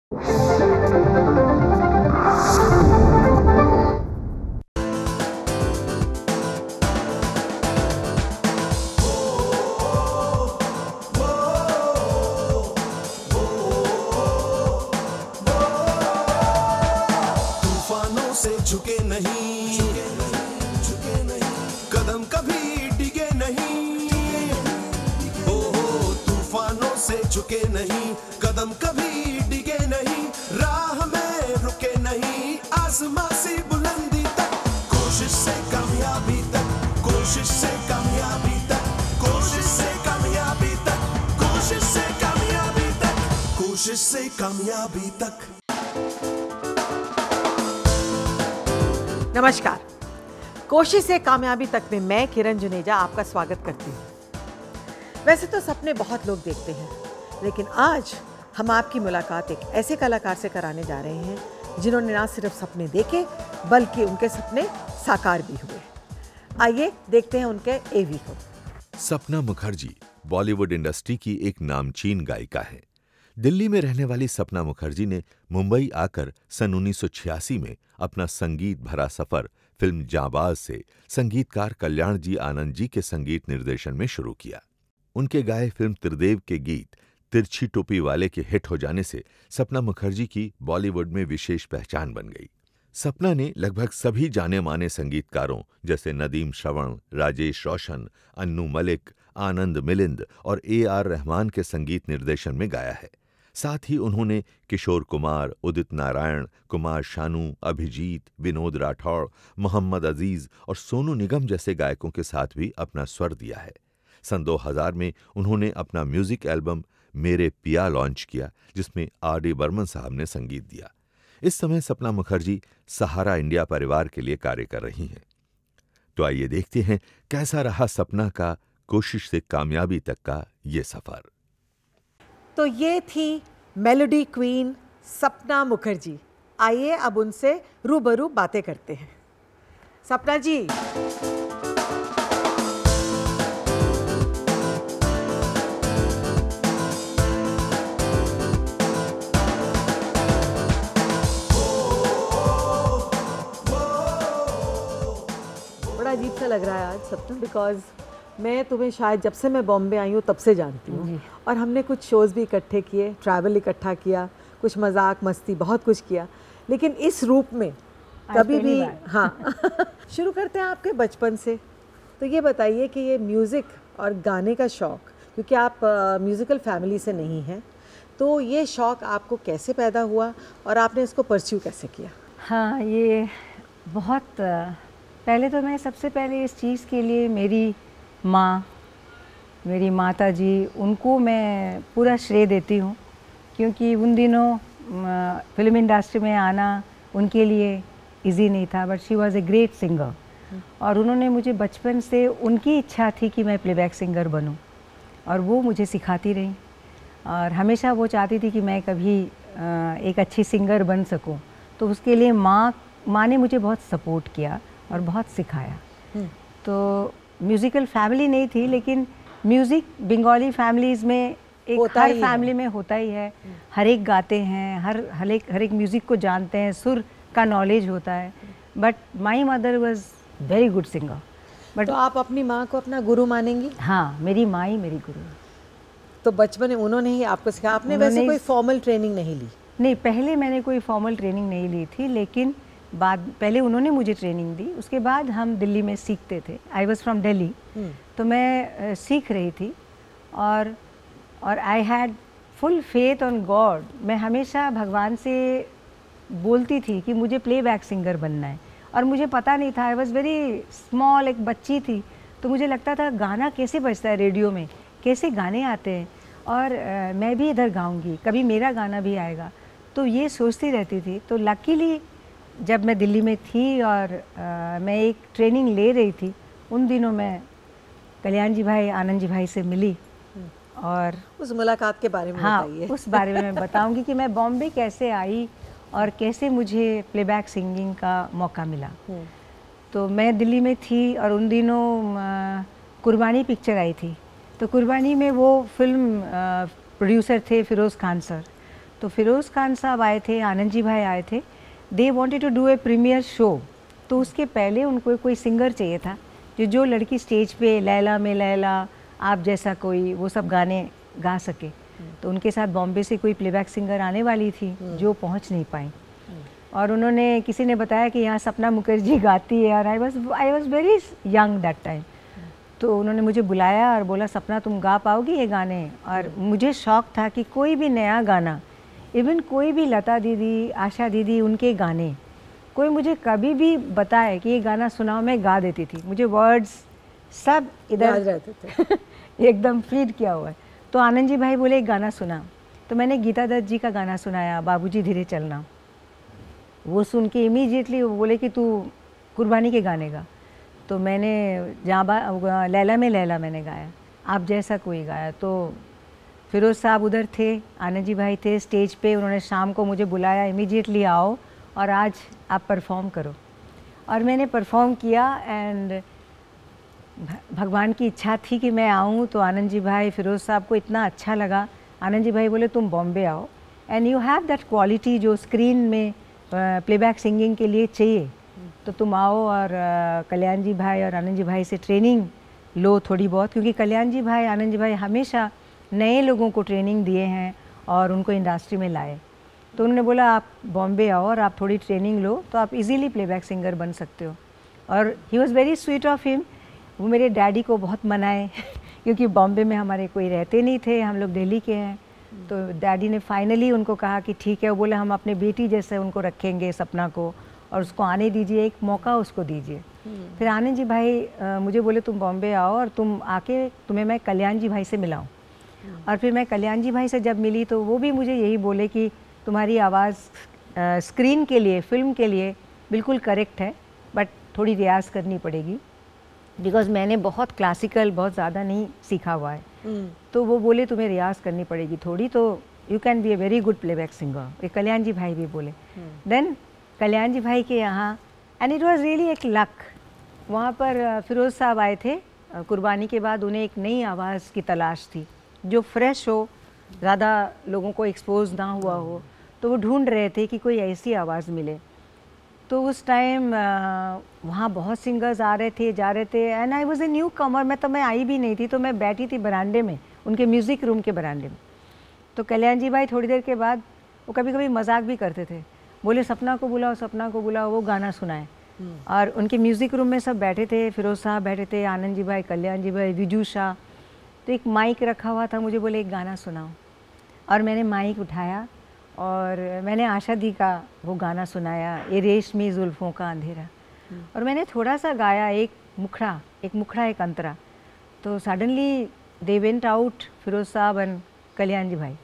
तूफानों से झुके नहीं, कदम कभी डिगे नहीं। ओ तूफानों से झुके नहीं, कदम कभी डिगे नहीं, राह में रुके नहीं, आसमां से बुलंदी तक, कोशिश से कामयाबी तक, कोशिश से कामयाबी तक, कोशिश से कामयाबी तक, कोशिश से कामयाबी तक, कोशिश से कामयाबी तक। नमस्कार, कोशिश से कामयाबी तक में मैं किरण जुनेजा आपका स्वागत करती हूँ। वैसे तो सपने बहुत लोग देखते हैं, लेकिन आज हम आपकी मुलाकात एक ऐसे कलाकार से कराने जा रहे हैं जिन्होंने ना सिर्फ सपने देखे बल्कि उनके सपने साकार भी हुए। आइए देखते हैं उनके एवी को। सपना मुखर्जी बॉलीवुड इंडस्ट्री की एक नामचीन गायिका है। दिल्ली में रहने वाली सपना मुखर्जी ने मुंबई आकर सन 1986 में अपना संगीत भरा सफर फिल्म जांबाज से संगीतकार कल्याण जी आनंद जी के संगीत निर्देशन में शुरू किया। उनके गाए फिल्म त्रिदेव के गीत तिरछी टोपी वाले के हिट हो जाने से सपना मुखर्जी की बॉलीवुड में विशेष पहचान बन गई। सपना ने लगभग सभी जाने माने संगीतकारों जैसे नदीम श्रवण, राजेश रोशन, अन्नू मलिक, आनंद मिलिंद और AR रहमान के संगीत निर्देशन में गाया है। साथ ही उन्होंने किशोर कुमार, उदित नारायण, कुमार शानू, अभिजीत, विनोद राठौड़, मोहम्मद अजीज और सोनू निगम जैसे गायकों के साथ भी अपना स्वर दिया है। सन 2000 में उन्होंने अपना म्यूजिक एल्बम मेरे पिया लॉन्च किया, जिसमें RD बर्मन साहब ने संगीत दिया। इस समय सपना मुखर्जी सहारा इंडिया परिवार के लिए कार्य कर रही हैं। तो आइए देखते हैं कैसा रहा सपना का कोशिश से कामयाबी तक का ये सफर। तो ये थी मेलोडी क्वीन सपना मुखर्जी। आइए अब उनसे रूबरू बातें करते हैं। सपना जी, बड़ा अजीब सा लग रहा है आज सपना, बिकॉज मैं तुम्हें शायद जब से मैं बॉम्बे आई हूँ तब से जानती हूँ, और हमने कुछ शोज़ भी इकट्ठे किए, ट्रैवल इकट्ठा किया, कुछ मजाक मस्ती बहुत कुछ किया, लेकिन इस रूप में कभी भी। हाँ शुरू करते हैं आपके बचपन से। तो ये बताइए कि ये म्यूज़िक और गाने का शौक़, क्योंकि आप म्यूज़िकल फैमिली से नहीं हैं, तो ये शौक़ आपको कैसे पैदा हुआ और आपने इसको परस्यू कैसे किया? हाँ, ये बहुत पहले तो मैं सबसे पहले इस चीज़ के लिए मेरी माता जी, उनको मैं पूरा श्रेय देती हूँ, क्योंकि उन दिनों फिल्म इंडस्ट्री में आना उनके लिए इजी नहीं था, but she was a great singer. और उन्होंने मुझे बचपन से, उनकी इच्छा थी कि मैं प्लेबैक सिंगर बनूं, और वो मुझे सिखाती रही, और हमेशा वो चाहती थी कि मैं कभी एक अच्छी सिंगर बन सकूं। तो उसके लिए माँ ने मुझे बहुत सपोर्ट किया और बहुत सिखाया। तो म्यूज़िकल फैमिली नहीं थी, लेकिन म्यूज़िक बंगाली फैमिलीज़ में एक हर फैमिली में होता ही है। हर एक गाते हैं, हर एक म्यूज़िक को जानते हैं, सुर का नॉलेज होता है। But my mother was very good singer. But तो आप अपनी माँ को अपना गुरु मानेंगी? हाँ, मेरी माँ ही मेरी गुरु। तो बचपन में उन्होंने ही आपको सिखाया? आपने वैसे कोई फॉर्मल ट्रेनिंग नहीं ली? नहीं, पहले मैंने कोई फॉर्मल ट्रेनिंग नहीं ली थी, लेकिन पहले उन्होंने मुझे ट्रेनिंग दी, उसके बाद हम दिल्ली में सीखते थे। आई वॉज फ्रॉम दिल्ली, तो मैं सीख रही थी, और I had full faith on God. मैं हमेशा भगवान से बोलती थी कि मुझे प्लेबैक सिंगर बनना है, और मुझे पता नहीं था, आई वॉज वेरी स्मॉल, एक बच्ची थी, तो मुझे लगता था गाना कैसे बजता है रेडियो में, कैसे गाने आते हैं, और मैं भी इधर गाऊंगी, कभी मेरा गाना भी आएगा, तो ये सोचती रहती थी। तो लकीली जब मैं दिल्ली में थी और मैं एक ट्रेनिंग ले रही थी, उन दिनों मैं कल्याण जी भाई, आनंद जी भाई से मिली, और उस मुलाकात के बारे में बताइए। उस बारे में मैं बताऊंगी कि मैं बॉम्बे कैसे आई और कैसे मुझे प्लेबैक सिंगिंग का मौका मिला। तो मैं दिल्ली में थी, और उन दिनों कुर्बानी पिक्चर आई थी, तो कुर्बानी में वो फिल्म प्रोड्यूसर थे फिरोज़ खान सर। तो फिरोज़ खान साहब आए थे, आनंद जी भाई आए थे, they wanted to do a premiere show. तो उसके पहले उनको कोई सिंगर चाहिए था जो लड़की स्टेज पे लैला में लैला, आप जैसा कोई, वो सब गाने गा सके। तो उनके साथ बॉम्बे से कोई प्लेबैक सिंगर आने वाली थी जो पहुंच नहीं पाई, और उन्होंने, किसी ने बताया कि यहाँ सपना मुखर्जी गाती है, और I was very young that time. तो उन्होंने मुझे बुलाया और बोला सपना तुम गा पाओगी ये गाने। और मुझे शौक़ था कि कोई भी नया गाना, इवन कोई भी लता दीदी, आशा दीदी, उनके गाने कोई मुझे कभी भी बताए कि ये गाना सुनाओ, मैं गा देती थी। मुझे वर्ड्स सब इधर रहते थे एकदम फीड किया हुआ है। तो आनंद जी भाई बोले एक गाना सुना, तो मैंने गीता दत्त जी का गाना सुनाया, बाबूजी धीरे चलना। वो सुन के इमीडिएटली वो बोले कि तू कुर्बानी के गाने गा। तो मैंने लैला में लैला मैंने गाया, आप जैसा कोई गाया। तो फिरोज़ साहब उधर थे, आनंद जी भाई थे स्टेज पे, उन्होंने शाम को मुझे बुलाया, इमीडिएटली आओ और आज आप परफॉर्म करो। और मैंने परफॉर्म किया, एंड भगवान की इच्छा थी कि मैं आऊँ। तो आनंद जी भाई, फिरोज़ साहब को इतना अच्छा लगा। आनंद जी भाई बोले तुम बॉम्बे आओ, and you have that quality जो स्क्रीन में प्लेबैक सिंगिंग के लिए चाहिए, तो तुम आओ और कल्याण जी भाई और आनंद जी भाई से ट्रेनिंग लो थोड़ी बहुत, क्योंकि कल्याण जी भाई, आनंद जी भाई हमेशा नए लोगों को ट्रेनिंग दिए हैं और उनको इंडस्ट्री में लाए। तो उन्होंने बोला आप बॉम्बे आओ और आप थोड़ी ट्रेनिंग लो तो आप इजीली प्लेबैक सिंगर बन सकते हो। और he was very sweet of him. वो मेरे डैडी को बहुत मनाए क्योंकि बॉम्बे में हमारे कोई रहते नहीं थे, हम लोग दिल्ली के हैं। तो डैडी ने फाइनली उनको कहा कि ठीक है। वो बोले हम अपने बेटी जैसे उनको रखेंगे सपना को, और उसको आने दीजिए, एक मौका उसको दीजिए। फिर आनंद जी भाई मुझे बोले तुम बॉम्बे आओ और तुम आके तुम्हें मैं कल्याण जी भाई से मिलाऊं। और फिर मैं कल्याण जी भाई से जब मिली तो वो भी मुझे यही बोले कि तुम्हारी आवाज़ स्क्रीन के लिए, फिल्म के लिए बिल्कुल करेक्ट है, बट थोड़ी रियाज़ करनी पड़ेगी, बिकॉज़ मैंने बहुत क्लासिकल बहुत ज़्यादा नहीं सीखा हुआ है। तो वो बोले तुम्हें रियाज़ करनी पड़ेगी थोड़ी, तो you can be a very good playback singer. ये कल्याण जी भाई भी बोले। देन कल्याण जी भाई के यहाँ, एंड इट वाज रियली एक लक, वहाँ पर फिरोज़ साहब आए थे कुर्बानी के बाद। उन्हें एक नई आवाज़ की तलाश थी जो फ्रेश हो, ज़्यादा लोगों को एक्सपोज ना हुआ हो, तो वो ढूंढ रहे थे कि कोई ऐसी आवाज़ मिले। तो उस टाइम वहाँ बहुत सिंगर्स आ रहे थे, जा रहे थे, and I was a newcomer. मैं आई भी नहीं थी, तो मैं बैठी थी बरामदे में, उनके म्यूज़िक रूम के बरामदे में। तो कल्याण जी भाई थोड़ी देर के बाद वो कभी कभी मजाक भी करते थे, बोले सपना को बुलाओ, सपना को बुलाओ, वो गाना सुनाए। और उनके म्यूज़िक रूम में सब बैठे थे, फिरोज़ साहब बैठे थे, आनंद जी भाई, कल्याण जी भाई, विजू शाह। तो एक माइक रखा हुआ था, मुझे बोले एक गाना सुनाओ। और मैंने माइक उठाया और मैंने आशा दी का वो गाना सुनाया, ये रेशमी जुल्फ़ों का अंधेरा। और मैंने थोड़ा सा गाया, एक मुखड़ा एक अंतरा। तो suddenly they went out, Firoz साहब एंड कल्याण जी भाई।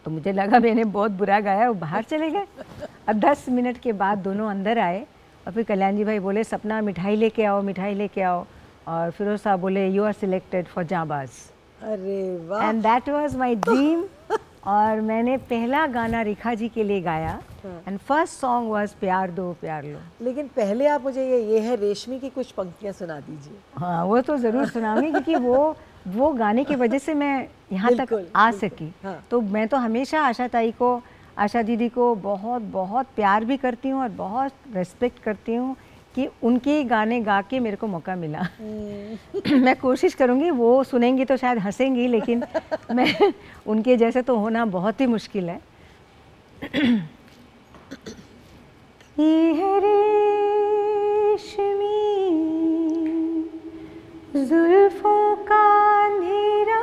तो मुझे लगा मैंने बहुत बुरा गाया, वो बाहर चले गए। अब 10 मिनट के बाद दोनों अंदर आए और फिर कल्याण जी भाई बोले सपना मिठाई लेके आओ, मिठाई लेके आओ। और फिरोज़ साहब बोले यू आर सिलेक्टेड फॉर जाबाज। अरे वाह। And that was my dream. और मैंने पहला गाना रेखा जी के लिए गाया, एंड फर्स्ट सॉन्ग वाज प्यार दो प्यार लो। लेकिन पहले आप मुझे ये है रेशमी की कुछ पंक्तियाँ सुना दीजिए। हाँ, वो तो ज़रूर सुनाऊंगी क्योंकि वो गाने की वजह से मैं यहाँ तक आ सकी। हाँ। तो मैं तो हमेशा आशा ताई को, आशा दीदी को बहुत बहुत प्यार भी करती हूँ और बहुत रेस्पेक्ट करती हूँ कि उनके गाने गा के मेरे को मौका मिला। मैं कोशिश करूँगी, वो सुनेंगी तो शायद हंसेंगी, लेकिन मैं उनके जैसे तो होना बहुत ही मुश्किल है। ये है रेशमी जुल्फों का अंधेरा,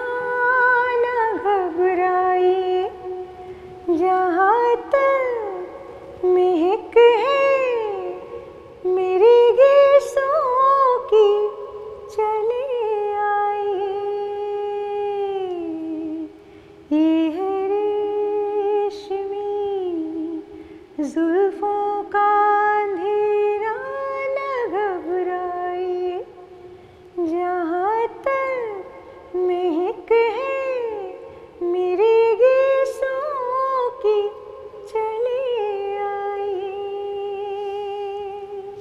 न घबराइए, जहाँ तक महक है मेरी गैसों की, चले आइए। ये है रेशमी जुल्फों का अंधेरा, न घबराइए, जहाँ तक महक है मेरी गैसों की, चले आइए।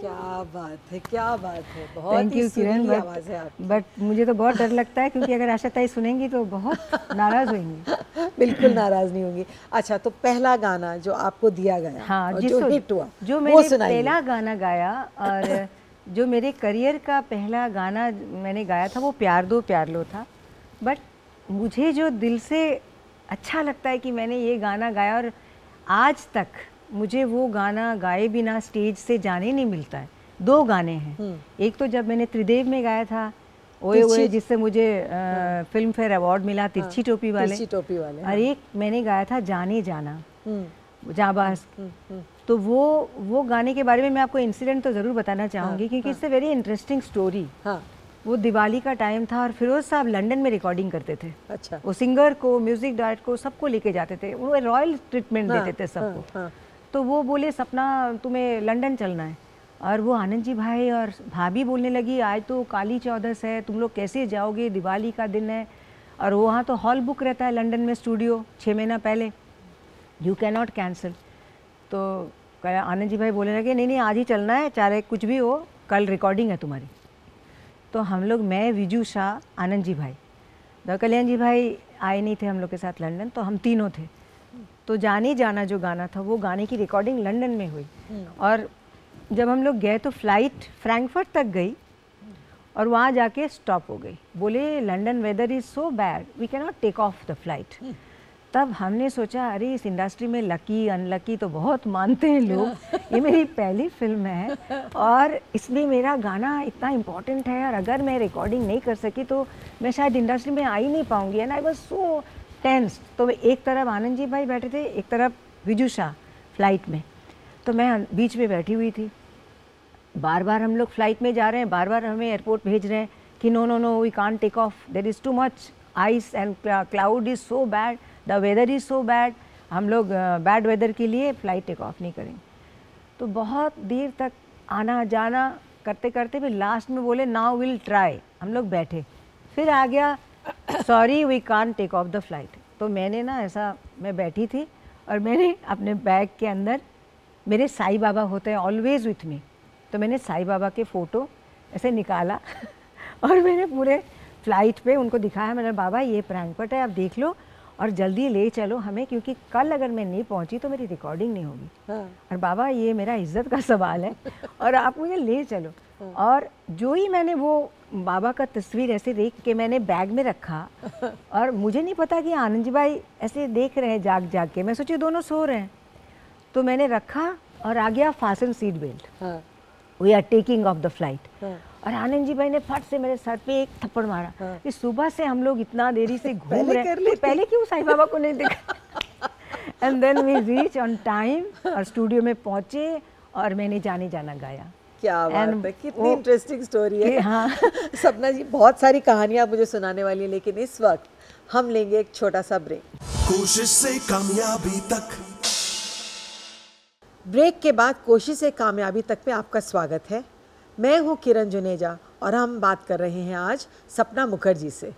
क्या बात है, क्या बात है, बहुत थैंक ही यू किरण, सुरीली आवाज़ है आपकी। बट मुझे तो बहुत डर लगता है क्योंकि अगर आशा ताई सुनेंगी तो बहुत नाराज़ होंगी। बिल्कुल नाराज़ नहीं होंगी। अच्छा, तो पहला गाना जो आपको दिया गया हाँ, और जो हिट हुआ, जो वो मैंने सुनाइए। पहला गाना गाया और जो मेरे करियर का पहला गाना मैंने गाया था वो प्यार दो प्यार लो था। बट मुझे जो दिल से अच्छा लगता है कि मैंने ये गाना गाया और आज तक मुझे वो गाना गाए बिना स्टेज से जाने नहीं मिलता है। 2 गाने हैं, एक तो जब मैंने त्रिदेव में गाया था ओए ओए, जिससे मुझे फिल्म फेयर अवार्ड मिला, तिरछी टोपी वाले, और एक मैंने गाया था जाने जाना, जाबाज। तो वो गाने के बारे में मैं आपको इंसिडेंट तो ज़रूर बताना चाहूँगी क्योंकि it's a very interesting story. वो दिवाली का टाइम था और फिरोज साहब लंदन में रिकॉर्डिंग करते थे। अच्छा। वो सिंगर को, म्यूजिक डायरेक्टर को, सबको लेके जाते थे, वो रॉयल ट्रीटमेंट देते थे सबको। तो वो बोले सपना तुम्हें लंदन चलना है, और वो आनंद जी भाई और भाभी बोलने लगी आज तो काली चौदस है, तुम लोग कैसे जाओगे, दिवाली का दिन है, और वहाँ तो हॉल बुक रहता है लंदन में, स्टूडियो 6 महीना पहले, यू कैन नॉट कैंसिल। तो आनंद जी भाई बोलने लगे नहीं आज ही चलना है, चाहे कुछ भी हो, कल रिकॉर्डिंग है तुम्हारी। तो हम लोग, मैं, विजू शाह, आनंद जी भाई, कल्याण जी भाई आए नहीं थे हम लोग के साथ लंदन, तो हम तीनों थे। तो जाने जाना जो गाना था वो गाने की रिकॉर्डिंग लंदन में हुई। और जब हम लोग गए तो फ्लाइट फ्रैंकफर्ट तक गई और वहाँ जाके स्टॉप हो गई। बोले London weather is so bad, we can not take off the flight. तब हमने सोचा अरे इस इंडस्ट्री में लकी अनलकी तो बहुत मानते हैं लोग, ये मेरी पहली फिल्म है और इसमें मेरा गाना इतना इम्पोर्टेंट है, और अगर मैं रिकॉर्डिंग नहीं कर सकी तो मैं शायद इंडस्ट्री में आ ही नहीं पाऊँगी। And I was so tense. तो एक तरफ आनंद जी भाई बैठे थे, एक तरफ विजू शाह फ्लाइट में, तो मैं बीच में बैठी हुई थी। बार बार हम लोग फ्लाइट में जा रहे हैं, बार बार हमें एयरपोर्ट भेज रहे हैं कि no no no we can't take off, there is too much ice and cloud is so bad, the weather is so bad, हम लोग बैड वेदर के लिए फ़्लाइट टेक ऑफ नहीं करेंगे। तो बहुत देर तक आना जाना करते करते फिर लास्ट में बोले नाउ विल ट्राई। हम लोग बैठे, फिर आ गया sorry we can't take off the flight. तो मैंने ना ऐसा, मैं बैठी थी और मैंने अपने बैग के अंदर, मेरे साईं बाबा होते हैं ऑलवेज विथ मी, तो मैंने साईं बाबा के फ़ोटो ऐसे निकाला और मैंने पूरे फ्लाइट पे उनको दिखाया। मैंने बाबा ये फ्रैंकफर्ट है, आप देख लो और जल्दी ले चलो हमें, क्योंकि कल अगर मैं नहीं पहुंची तो मेरी रिकॉर्डिंग नहीं होगी। और बाबा ये मेरा इज्जत का सवाल है और आप मुझे ले चलो। और जो ही मैंने वो बाबा का तस्वीर ऐसे देख के मैंने बैग में रखा, और मुझे नहीं पता कि आनंद जी भाई ऐसे देख रहे हैं जाग जाग के, मैं सोची दोनों सो रहे हैं, तो मैंने रखा और आ गया fasten seat belt, we are taking off the flight. और आनंद जी भाई ने फट से मेरे सर पे एक थप्पड़ मारा कि सुबह से हम लोग इतना देरी से घूम रहे हैं, पहले क्यों साईं बाबा को नहीं देखा। And then we reach on time और स्टूडियो में पहुंचे और मैंने जाने जाना गाया। क्या बात है, कितनी इंटरेस्टिंग स्टोरी है। हाँ। सपना जी बहुत सारी कहानियां मुझे सुनाने वाली है, लेकिन इस वक्त हम लेंगे एक छोटा सा ब्रेक। कोशिश से कामयाबी तक। ब्रेक के बाद कोशिश से कामयाबी तक पे आपका स्वागत है। मैं हूँ किरण जुनेजा और हम बात कर रहे हैं आज सपना मुखर्जी से।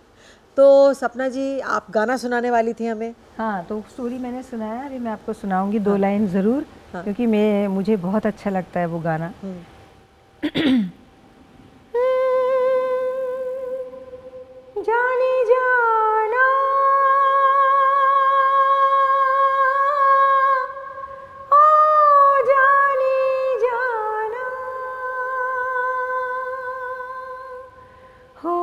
तो सपना जी आप गाना सुनाने वाली थी हमें। हाँ, तो स्टोरी मैंने सुनाया, अभी मैं आपको सुनाऊंगी 2 लाइन ज़रूर, क्योंकि मुझे बहुत अच्छा लगता है वो गाना। जाने जाना ओ जाने जाना हो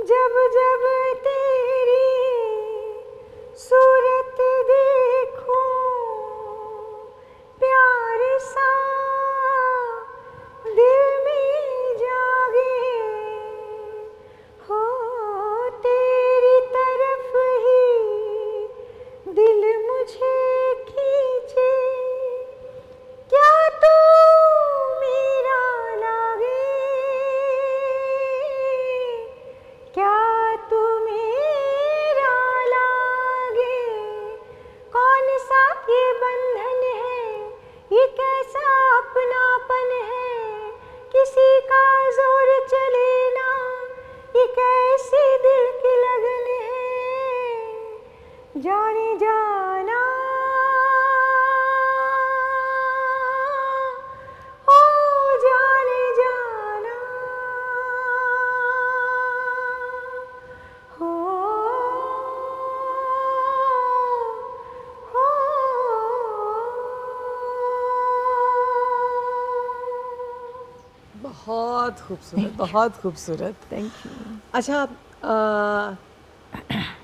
जब जब तेरी बहुत खूबसूरत, बहुत खूबसूरत। Thank you. अच्छा,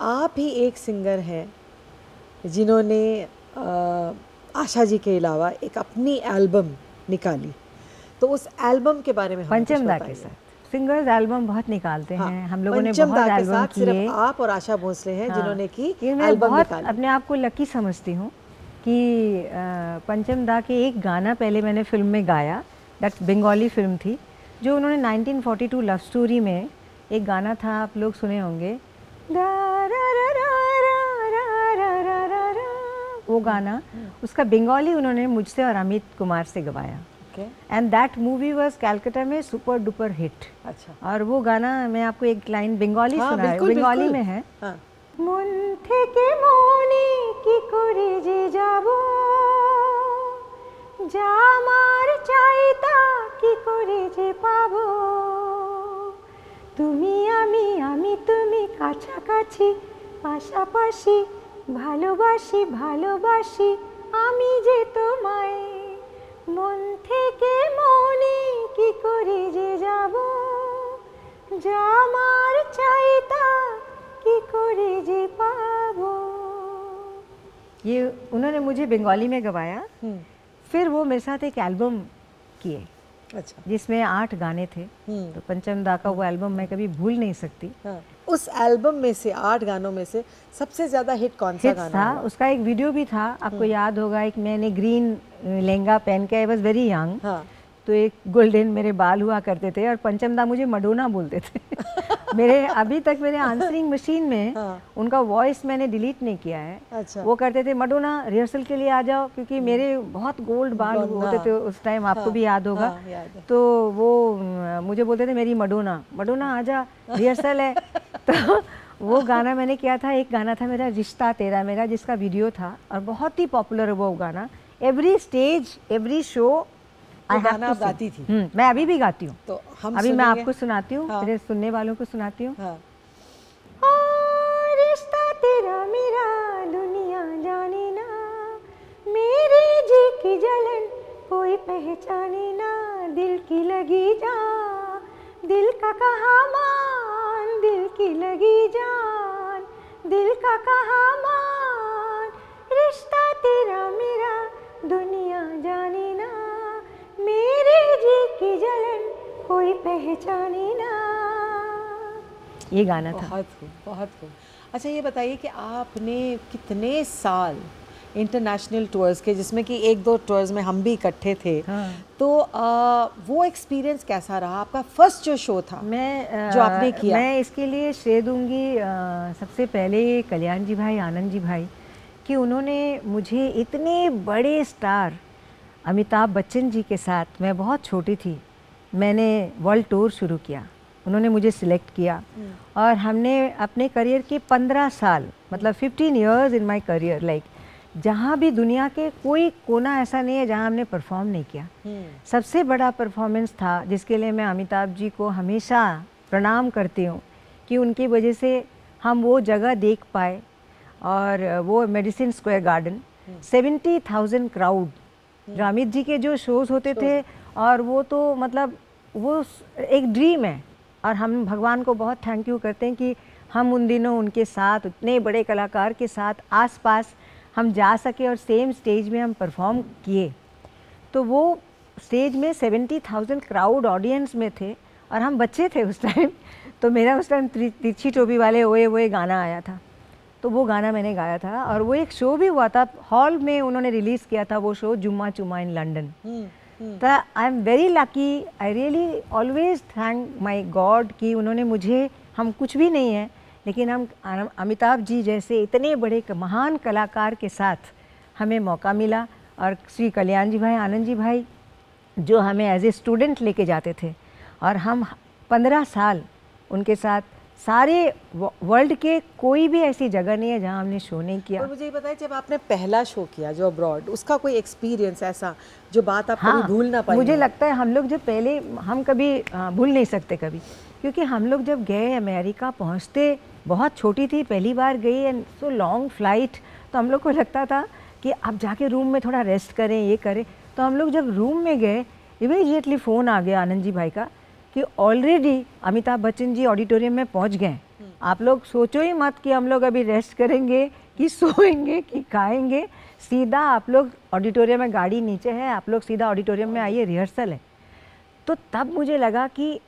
आप ही एक सिंगर हैं जिन्होंने आशा जी के अलावा एक अपनी एल्बम निकाली, तो उस एल्बम के बारे में हमें कुछ पंचम दा के बताइए। साथ सिंगर्स एल्बम बहुत निकालते हैं, हम लोगों ने पंचम बहुत दा के एल्बम साथ किए। सिर्फ आप और आशा भोसले हैं जिन्होंने की ये मैं एल्बम बहुत निकाली। अपने आप को लकी समझती हूँ कि पंचम दा के एक गाना पहले मैंने फिल्म में गाया, दैट बंगाली फिल्म थी, जो उन्होंने 1942 लव स्टोरी में एक गाना था, आप लोग सुने होंगे, वो गाना, उसका बंगाली उन्होंने मुझसे और अमित कुमार से गवाया। And that movie was Calcutta में सुपर डुपर हिट। अच्छा, और वो गाना मैं आपको एक लाइन बंगाली हाँ, सुना है, बिल्कुल, बंगाली बिल्कुल। में है। हाँ। মন থেকে মনে কি করে যে যাব, যা আমার চাই তা কি করে যে পাবো, তুমি আমি তুমি কাছাকাছি পাশাপাশি, ভালোবাসি ভালোবাসি আমি যে তোমায়, মন থেকে মনে কি করে যে যাব, যা আমার চাই তা কি করে যে পাবো। ये उन्होंने मुझे बंगाली में गवाया। फिर वो मेरे साथ एक एल्बम किए अच्छा, जिसमें 8 गाने थे। तो पंचम दा का वो एल्बम मैं कभी भूल नहीं सकती। हाँ। उस एल्बम में से 8 गानों में से सबसे ज्यादा हिट कौन सा हिट्स गाना था, हुआ? उसका एक वीडियो भी था, आपको याद होगा, एक मैंने ग्रीन लहंगा पहन के, आई वॉज वेरी यंग, हाँ। तो एक गोल्डन मेरे बाल हुआ करते थे और पंचम दा मुझे मडोना बोलते थे। मेरे अभी तक मेरे आंसरिंग मशीन में हाँ। उनका वॉइस मैंने डिलीट नहीं किया है। अच्छा। वो करते थे मडोना रिहर्सल के लिए आ जाओ, क्योंकि मेरे बहुत गोल्ड बाल होते थे उस टाइम, आपको भी याद होगा। हाँ, याद है। तो वो मुझे बोलते थे मेरी मडोना, मडोना आ जा, रिहर्सल है। तो वो गाना मैंने किया था। एक गाना था मेरा रिश्ता तेरा मेरा, जिसका वीडियो था और बहुत ही पॉपुलर है वो गाना। एवरी स्टेज एवरी शो गाना आप गाती थी? मैं अभी भी गाती हूँ। तो हम अभी मैं सुनेंगे? आपको सुनाती हूँ, हाँ। मेरे सुनने वालों को सुनाती हूँ। हाँ। रिश्ता तेरा मेरा दुनिया जाने ना, मेरे जी की जलन कोई पहचाने ना, दिल की लगी जान दिल का कहा मान, दिल की लगी जान दिल का कहा मान, रिश्ता तेरा मेरा दुनिया जाने ना, मेरे जी की जलन कोई पहचाने ना। ये गाना था। बहुत खूब, बहुत खूब। अच्छा, ये बताइए कि आपने कितने साल इंटरनेशनल टूर्स के, जिसमें कि 1-2 टूर्स में हम भी इकट्ठे थे, हाँ। तो वो एक्सपीरियंस कैसा रहा आपका? फर्स्ट जो शो था जो आपने किया, मैं इसके लिए श्रेय दूंगी सबसे पहले कल्याण जी भाई, आनंद जी भाई, कि उन्होंने मुझे इतने बड़े स्टार अमिताभ बच्चन जी के साथ, मैं बहुत छोटी थी, मैंने वर्ल्ड टूर शुरू किया, उन्होंने मुझे सिलेक्ट किया और हमने अपने करियर के 15 साल, मतलब 15 years in my career, like जहाँ भी दुनिया के कोई कोना ऐसा नहीं है जहाँ हमने परफॉर्म नहीं किया। सबसे बड़ा परफॉर्मेंस था जिसके लिए मैं अमिताभ जी को हमेशा प्रणाम करती हूँ कि उनकी वजह से हम वो जगह देख पाए, और वो मेडिसिन स्क्वायर गार्डन, 70,000 क्राउड, जो अमित जी के जो शोज़ होते थे, और वो तो मतलब वो एक ड्रीम है। और हम भगवान को बहुत थैंक यू करते हैं कि हम उन दिनों उनके साथ, उतने बड़े कलाकार के साथ आसपास हम जा सके और सेम स्टेज में हम परफॉर्म किए। तो वो स्टेज में 70,000 क्राउड ऑडियंस में थे और हम बच्चे थे उस टाइम। तो मेरा उस टाइम तिरछी टोपी वाले ओए ओए गाना आया था, तो वो गाना मैंने गाया था। और वो एक शो भी हुआ था हॉल में, उन्होंने रिलीज़ किया था वो शो, जुम्मा चुम्मा इन लंदन। तो आई am very lucky, I really always thank my God कि उन्होंने मुझे, हम कुछ भी नहीं है लेकिन हम अमिताभ जी जैसे इतने बड़े महान कलाकार के साथ हमें मौका मिला। और श्री कल्याण जी भाई, आनंद जी भाई जो हमें एज ए स्टूडेंट लेके जाते थे, और हम 15 साल उनके साथ, सारे वर्ल्ड के कोई भी ऐसी जगह नहीं है जहाँ हमने शो नहीं किया। और मुझे ये बताइए, जब आपने पहला शो किया जो अब्रॉड, उसका कोई एक्सपीरियंस ऐसा जो बात आप कभी भूल ना पाए? मुझे लगता है हम लोग जब पहले, हम कभी भूल नहीं सकते कभी, क्योंकि हम लोग जब गए अमेरिका पहुँचते, बहुत छोटी थी, पहली बार गई, एंड सो लॉन्ग फ्लाइट, तो हम लोग को लगता था कि अब जाके रूम में थोड़ा रेस्ट करें, ये करें। तो हम लोग जब रूम में गए, इमीडिएटली फ़ोन आ गया आनंद जी भाई का कि ऑलरेडी अमिताभ बच्चन जी ऑडिटोरियम में पहुंच गए। आप लोग सोचो ही मत कि हम लोग अभी रेस्ट करेंगे कि सोएंगे कि खाएंगे, सीधा आप लोग ऑडिटोरियम में, गाड़ी नीचे है, आप लोग सीधा ऑडिटोरियम में आइए, रिहर्सल है। तो तब मुझे लगा कि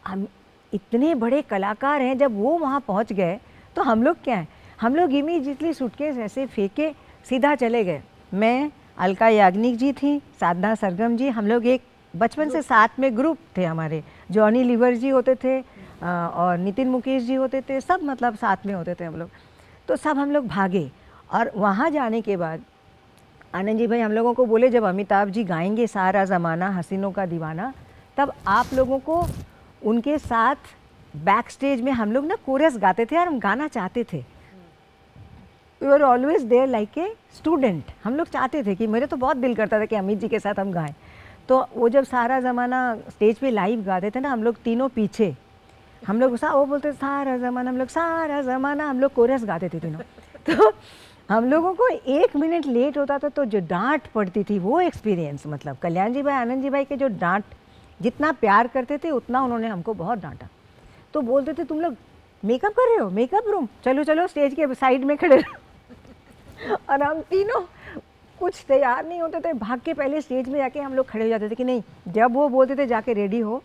हम इतने बड़े कलाकार हैं, जब वो वहाँ पहुँच गए तो हम लोग क्या हैं। हम लोग इमीडिएटली सूटकेस ऐसे फेंके सीधा चले गए। मैं, अलका याग्निक जी थी, साधना सरगम जी, हम लोग एक बचपन से साथ में ग्रुप थे हमारे। जॉनी लीवर जी होते थे और नितिन मुकेश जी होते थे, सब मतलब साथ में होते थे हम लोग। तो सब हम लोग भागे और वहाँ जाने के बाद आनंद जी भाई हम लोगों को बोले, जब अमिताभ जी गाएंगे सारा ज़माना हसीनों का दीवाना, तब आप लोगों को उनके साथ बैक स्टेज में हम लोग ना कोरस गाते थे और हम गाना चाहते थे। We were always there like a student. हम लोग चाहते थे कि, मेरे तो बहुत दिल करता था कि अमित जी के साथ हम गाएं। तो वो जब सारा ज़माना स्टेज पे लाइव गाते थे ना, हम लोग तीनों पीछे, हम लोग वो बोलते सारा ज़माना, हम लोग सारा ज़माना, हम लोग कोरस गाते थे तीनों। तो हम लोगों को 1 मिनट लेट होता था तो जो डांट पड़ती थी, वो एक्सपीरियंस, मतलब कल्याण जी भाई, आनंद जी भाई के जो डांट, जितना प्यार करते थे उतना उन्होंने हमको बहुत डांटा। तो बोलते थे तुम लोग मेकअप कर रहे हो, मेकअप रूम, चलो चलो स्टेज के साइड में खड़े रहो। और हम तीनों कुछ तैयार नहीं होते थे, भाग के पहले स्टेज में जाके हम लोग खड़े हो जाते थे कि नहीं, जब वो बोलते थे जाके रेडी हो,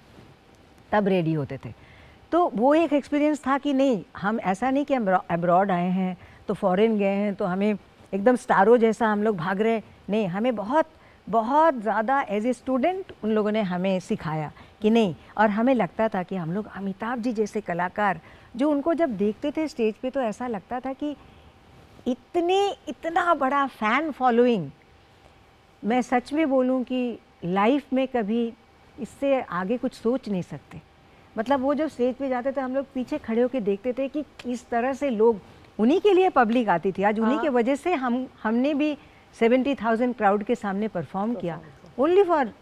तब रेडी होते थे। तो वो एक एक्सपीरियंस था कि नहीं, हम ऐसा नहीं कि हम अब्रॉड आए हैं तो फॉरेन गए हैं तो हमें एकदम स्टारों जैसा हम लोग भाग रहे, नहीं, हमें बहुत बहुत ज़्यादा एज ए स्टूडेंट उन लोगों ने हमें सिखाया कि नहीं। और हमें लगता था कि हम लोग अमिताभ जी जैसे कलाकार, जो उनको जब देखते थे स्टेज पे तो ऐसा लगता था कि इतना बड़ा फ़ैन फॉलोइंग, मैं सच में बोलूं कि लाइफ में कभी इससे आगे कुछ सोच नहीं सकते। मतलब वो जब स्टेज पे जाते थे हम लोग पीछे खड़े होकर देखते थे कि किस तरह से लोग, उन्हीं के लिए पब्लिक आती थी। आज उन्हीं के वजह से हमने भी 70,000 क्राउड के सामने परफॉर्म किया, ओनली फॉर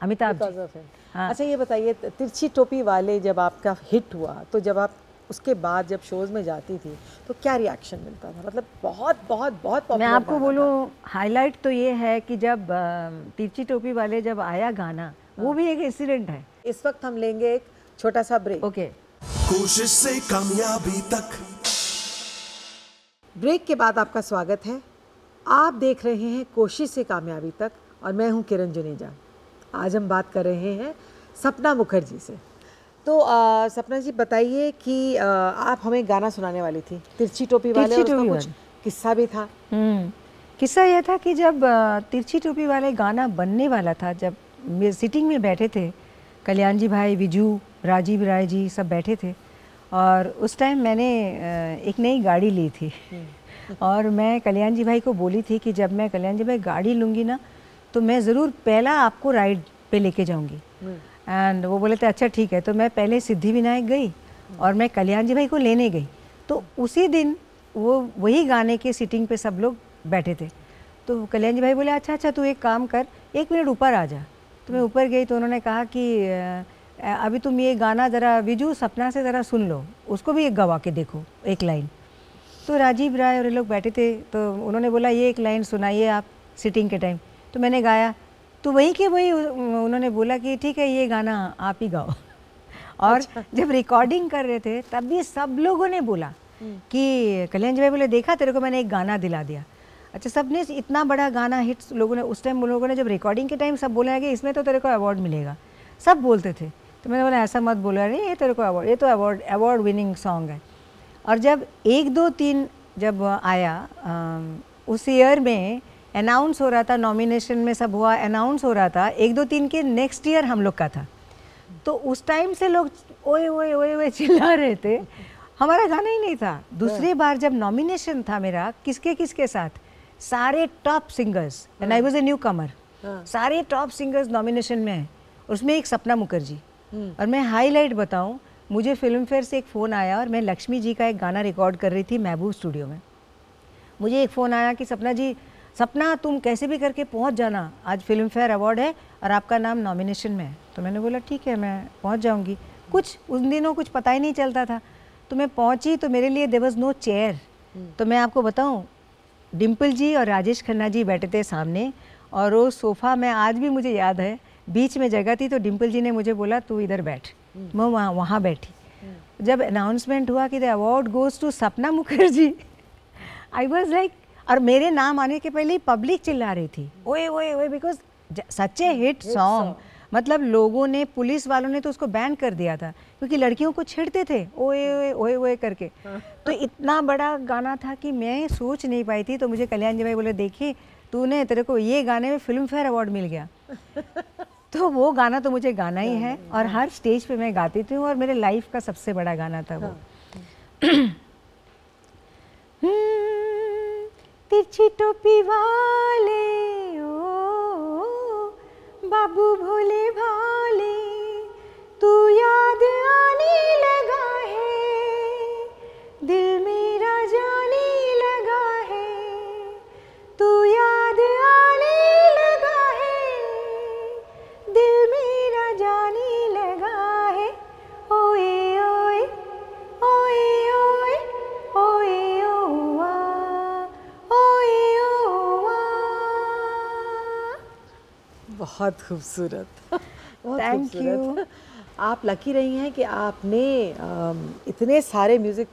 अमिताभ जी। हाँ। अच्छा ये बताइए, तिरछी टोपी वाले जब आपका हिट हुआ, तो जब आप उसके बाद जब शोज़ में जाती थी तो क्या रिएक्शन मिलता था? मतलब बहुत बहुत बहुत मैं आपको बोलूँ, हाईलाइट तो ये है कि जब तिरछी टोपी वाले जब आया गाना, वो भी एक इंसिडेंट है। इस वक्त हम लेंगे एक छोटा सा ब्रेक। ओके। कोशिश से कामयाबी तक। ब्रेक के बाद आपका स्वागत है। आप देख रहे हैं कोशिश से कामयाबी तक और मैं हूं किरण जुनेजा। आज हम बात कर रहे हैं सपना मुखर्जी से। तो सपना जी बताइए कि आप हमें गाना सुनाने वाली थी तिरछी टोपी वाले, और उसका कुछ किस्सा भी था। किस्सा यह था कि जब तिरछी टोपी वाले गाना बनने वाला था, जब सिटिंग में बैठे थे कल्याण जी भाई, विजू, राजीव राय जी सब बैठे थे, और उस टाइम मैंने एक नई गाड़ी ली थी और मैं कल्याण जी भाई को बोली थी कि जब मैं कल्याण जी भाई गाड़ी लूँगी ना तो मैं ज़रूर पहला आपको राइड पे लेके जाऊँगी। एंड वो बोले थे अच्छा ठीक है। तो मैं पहले सिद्धिविनायक गई और मैं कल्याण जी भाई को लेने गई। तो उसी दिन वो वही गाने के सिटिंग पे सब लोग बैठे थे। तो कल्याण जी भाई बोले अच्छा तू एक काम कर, 1 मिनट ऊपर आ जा। तो मैं ऊपर गई तो उन्होंने कहा कि अभी तुम ये गाना ज़रा विजू सपना से ज़रा सुन लो, उसको भी एक गवा के देखो एक लाइन। तो राजीव राय और ये लोग बैठे थे, तो उन्होंने बोला ये एक लाइन सुनाइए आप सिटिंग के टाइम। तो मैंने गाया, तो वही के वही उन्होंने बोला कि ठीक है ये गाना आप ही गाओ। और जब रिकॉर्डिंग कर रहे थे तब भी सब लोगों ने बोला कि कल्याण जी भाई बोले देखा तेरे को मैंने एक गाना दिला दिया। अच्छा, सबने इतना बड़ा गाना हिट्स लोगों ने उस टाइम, लोगों ने जब रिकॉर्डिंग के टाइम सब बोला कि इसमें तो तेरे को अवार्ड मिलेगा, सब बोलते थे। तो मैंने बोला ऐसा मत बोला, नहीं ये तेरे को अवार्ड, ये तो अवार्ड विनिंग सॉन्ग है। और जब 1, 2, 3 जब आया उस ईयर में अनाउंस हो रहा था, नॉमिनेशन में सब हुआ, अनाउंस हो रहा था, 1, 2, 3 के नेक्स्ट ईयर हम लोग का था। तो उस टाइम से लोग ओए ओए ओए ओए चिल्ला रहे थे, हमारा गाना ही नहीं था। दूसरी बार जब नॉमिनेशन था मेरा, किसके साथ, सारे top singers, and I was a newcomer, सारे टॉप सिंगर्स नॉमिनेशन में हैं, उसमें एक सपना मुखर्जी। और मैं हाईलाइट बताऊं, मुझे फिल्म फेयर से एक फ़ोन आया और मैं लक्ष्मी जी का एक गाना रिकॉर्ड कर रही थी महबूब स्टूडियो में। मुझे एक फ़ोन आया कि सपना जी, सपना तुम कैसे भी करके पहुंच जाना, आज फिल्म फेयर अवार्ड है और आपका नाम नॉमिनेशन में है। तो मैंने बोला ठीक है मैं पहुंच जाऊंगी। कुछ उन दिनों कुछ पता ही नहीं चलता था, तो मैं पहुंची तो मेरे लिए देयर वाज नो चेयर। तो मैं आपको बताऊं, डिम्पल जी और राजेश खन्ना जी बैठे थे सामने, और वो सोफ़ा में आज भी मुझे याद है, बीच में जगह थी तो डिम्पल जी ने मुझे बोला तू इधर बैठ, मैं वहाँ बैठी। जब अनाउंसमेंट हुआ कि द अवार्ड गोज़ टू सपना मुखर्जी, आई वॉज लाइक, और मेरे नाम आने के पहले ही पब्लिक चिल्ला रही थी ओए ओए ओए, because such A hit song. मतलब लोगों ने, पुलिस वालों ने तो उसको बैन कर दिया था क्योंकि लड़कियों को छेड़ते थे ओए ओए ओए ओए करके। तो इतना बड़ा गाना था कि मैं सोच नहीं पाई थी। तो मुझे कल्याण जी भाई बोले देखिए तूने, तेरे को ये गाने में फिल्म फेयर अवार्ड मिल गया। तो वो गाना तो मुझे गाना ही है और हर स्टेज पे मैं गाती थी और मेरे लाइफ का सबसे बड़ा गाना था वो। तिरछी टोपी वाले ओ बाबू भोले भाले, तू याद आने लगा है, दिल मेरा जाने लगा है, तू याद आने लगा है, दिल मेरा जाने लगा है, ओए ओए ओए ओए ओए ओआ ओए ओआ। बहुत खूबसूरत, बहुत Thank खूबसूरत। you. आप लकी रही हैं कि आपने इतने सारे म्यूज़िक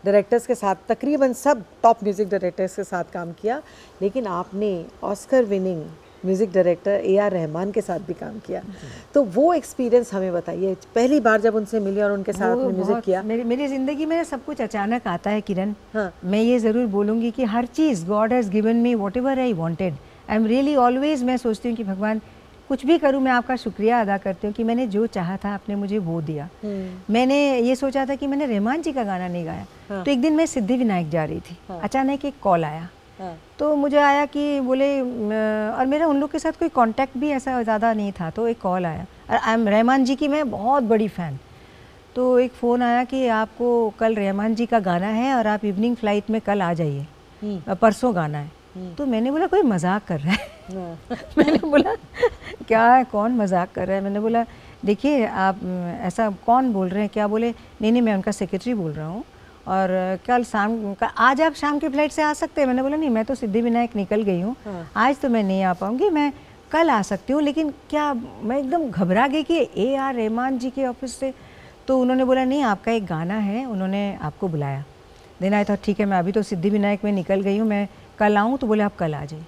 डायरेक्टर्स के साथ, तकरीबन सब टॉप म्यूज़िक डायरेक्टर्स के साथ काम किया, लेकिन आपने Oscar winning music director AR Rahman के साथ भी काम किया। तो वो एक्सपीरियंस हमें बताइए, पहली बार जब उनसे मिली और उनके साथ में म्यूज़िक किया। मेरी ज़िंदगी में सब कुछ अचानक आता है किरण। हाँ। मैं ये ज़रूर बोलूँगी कि हर चीज़ God has given me whatever I wanted. I am really always, मैं सोचती हूँ कि भगवान कुछ भी करूँ मैं आपका शुक्रिया अदा करती हूँ कि मैंने जो चाहा था आपने मुझे वो दिया। मैंने ये सोचा था कि मैंने रहमान जी का गाना नहीं गाया। हाँ। तो एक दिन मैं सिद्धिविनायक जा रही थी। हाँ। अचानक एक कॉल आया। हाँ। तो मुझे आया कि बोले, और मेरा उन लोग के साथ कोई कांटेक्ट भी ऐसा ज़्यादा नहीं था। तो एक कॉल आया, और आई एम रहमान जी की मैं बहुत बड़ी फ़ैन। तो एक फ़ोन आया कि आपको कल रहमान जी का गाना है और आप इवनिंग फ्लाइट में कल आ जाइए, परसों गाना है। तो मैंने बोला कोई मजाक कर रहा है। मैंने बोला क्या है, कौन मजाक कर रहा है? मैंने बोला देखिए आप ऐसा कौन बोल रहे हैं? क्या बोले? नहीं मैं उनका सेक्रेटरी बोल रहा हूँ और कल शाम का, आज आप शाम की फ्लाइट से आ सकते हैं? मैंने बोला नहीं, मैं तो सिद्धिविनायक निकल गई हूँ, आज तो मैं नहीं आ पाऊँगी, मैं कल आ सकती हूँ। लेकिन क्या, मैं एकदम घबरा गई कि AR रहमान जी के ऑफिस से। तो उन्होंने बोला नहीं आपका एक गाना है, उन्होंने आपको बुलाया। देन आई थॉट ठीक है, मैं अभी तो सिद्धिविनायक में निकल गई हूँ, मैं कल आऊँ। तो बोले आप कल आ जाइए।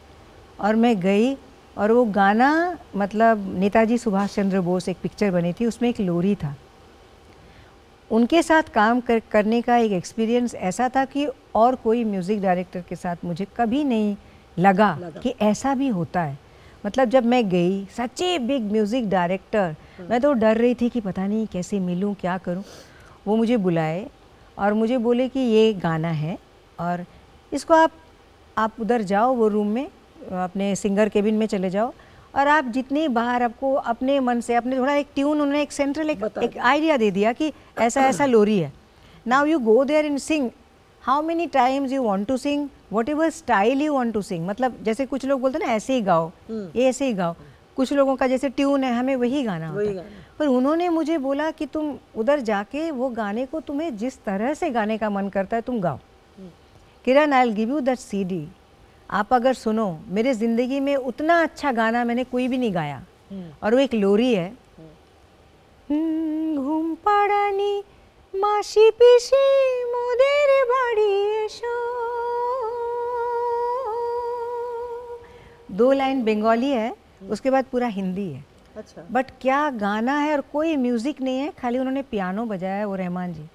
और मैं गई और वो गाना, मतलब नेताजी सुभाष चंद्र बोस एक पिक्चर बनी थी, उसमें एक लोरी था। उनके साथ काम करने का एक एक्सपीरियंस ऐसा था कि और कोई म्यूज़िक डायरेक्टर के साथ मुझे कभी नहीं लगा कि ऐसा भी होता है। मतलब जब मैं गई, सच ए बिग म्यूज़िक डायरेक्टर, मैं तो डर रही थी कि पता नहीं कैसे मिलूं, क्या करूं। वो मुझे बुलाए और मुझे बोले कि ये गाना है और इसको आप उधर जाओ, वो रूम में अपने सिंगर केबिन में चले जाओ और आप जितनी बार आपको अपने मन से, अपने थोड़ा एक ट्यून, उन्होंने एक सेंट्रल एक आइडिया दे दिया कि ऐसा ऐसा लोरी है। Now you go there and sing how many times you want to sing, whatever style you want to sing. मतलब जैसे कुछ लोग बोलते हैं ना ऐसे ही गाओ, ये ऐसे ही गाओ, कुछ लोगों का जैसे ट्यून है, हमें वही गाना होता है। पर उन्होंने मुझे बोला कि तुम उधर जाके वो गाने को तुम्हें जिस तरह से गाने का मन करता है तुम गाओ। Kiran, I will give you that CD, आप अगर सुनो, मेरे ज़िंदगी में उतना अच्छा गाना मैंने कोई भी नहीं गाया। और वो एक लोरी है, घूम पाड़ानी मासी पिसी मोदेर बाड़ी एसो। 2 लाइन बंगाली है, उसके बाद पूरा हिंदी है। अच्छा। बट क्या गाना है, और कोई म्यूज़िक नहीं है, खाली उन्होंने पियानो बजाया है, वो रहमान जी।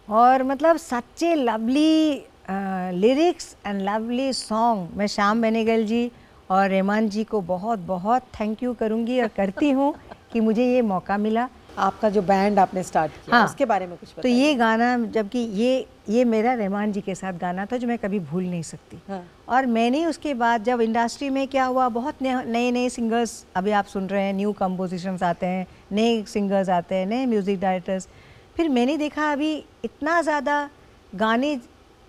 और मतलब सच्चे lovely lyrics and lovely song. मैं श्याम बेनेगल जी और रहमान जी को बहुत बहुत थैंक यू करूँगी और करती हूँ कि मुझे ये मौका मिला। आपका जो बैंड आपने स्टार्ट किया, हाँ, उसके बारे में कुछ तो बताइए। ये गाना, जबकि ये मेरा रहमान जी के साथ गाना था जो मैं कभी भूल नहीं सकती। हाँ। और मैंने उसके बाद जब इंडस्ट्री में क्या हुआ, बहुत नए नए सिंगर्स अभी आप सुन रहे हैं, न्यू कंपोजिशंस आते हैं, नए सिंगर्स आते हैं, नए म्यूज़िक डायरेक्टर्स। फिर मैंने देखा अभी इतना ज़्यादा गाने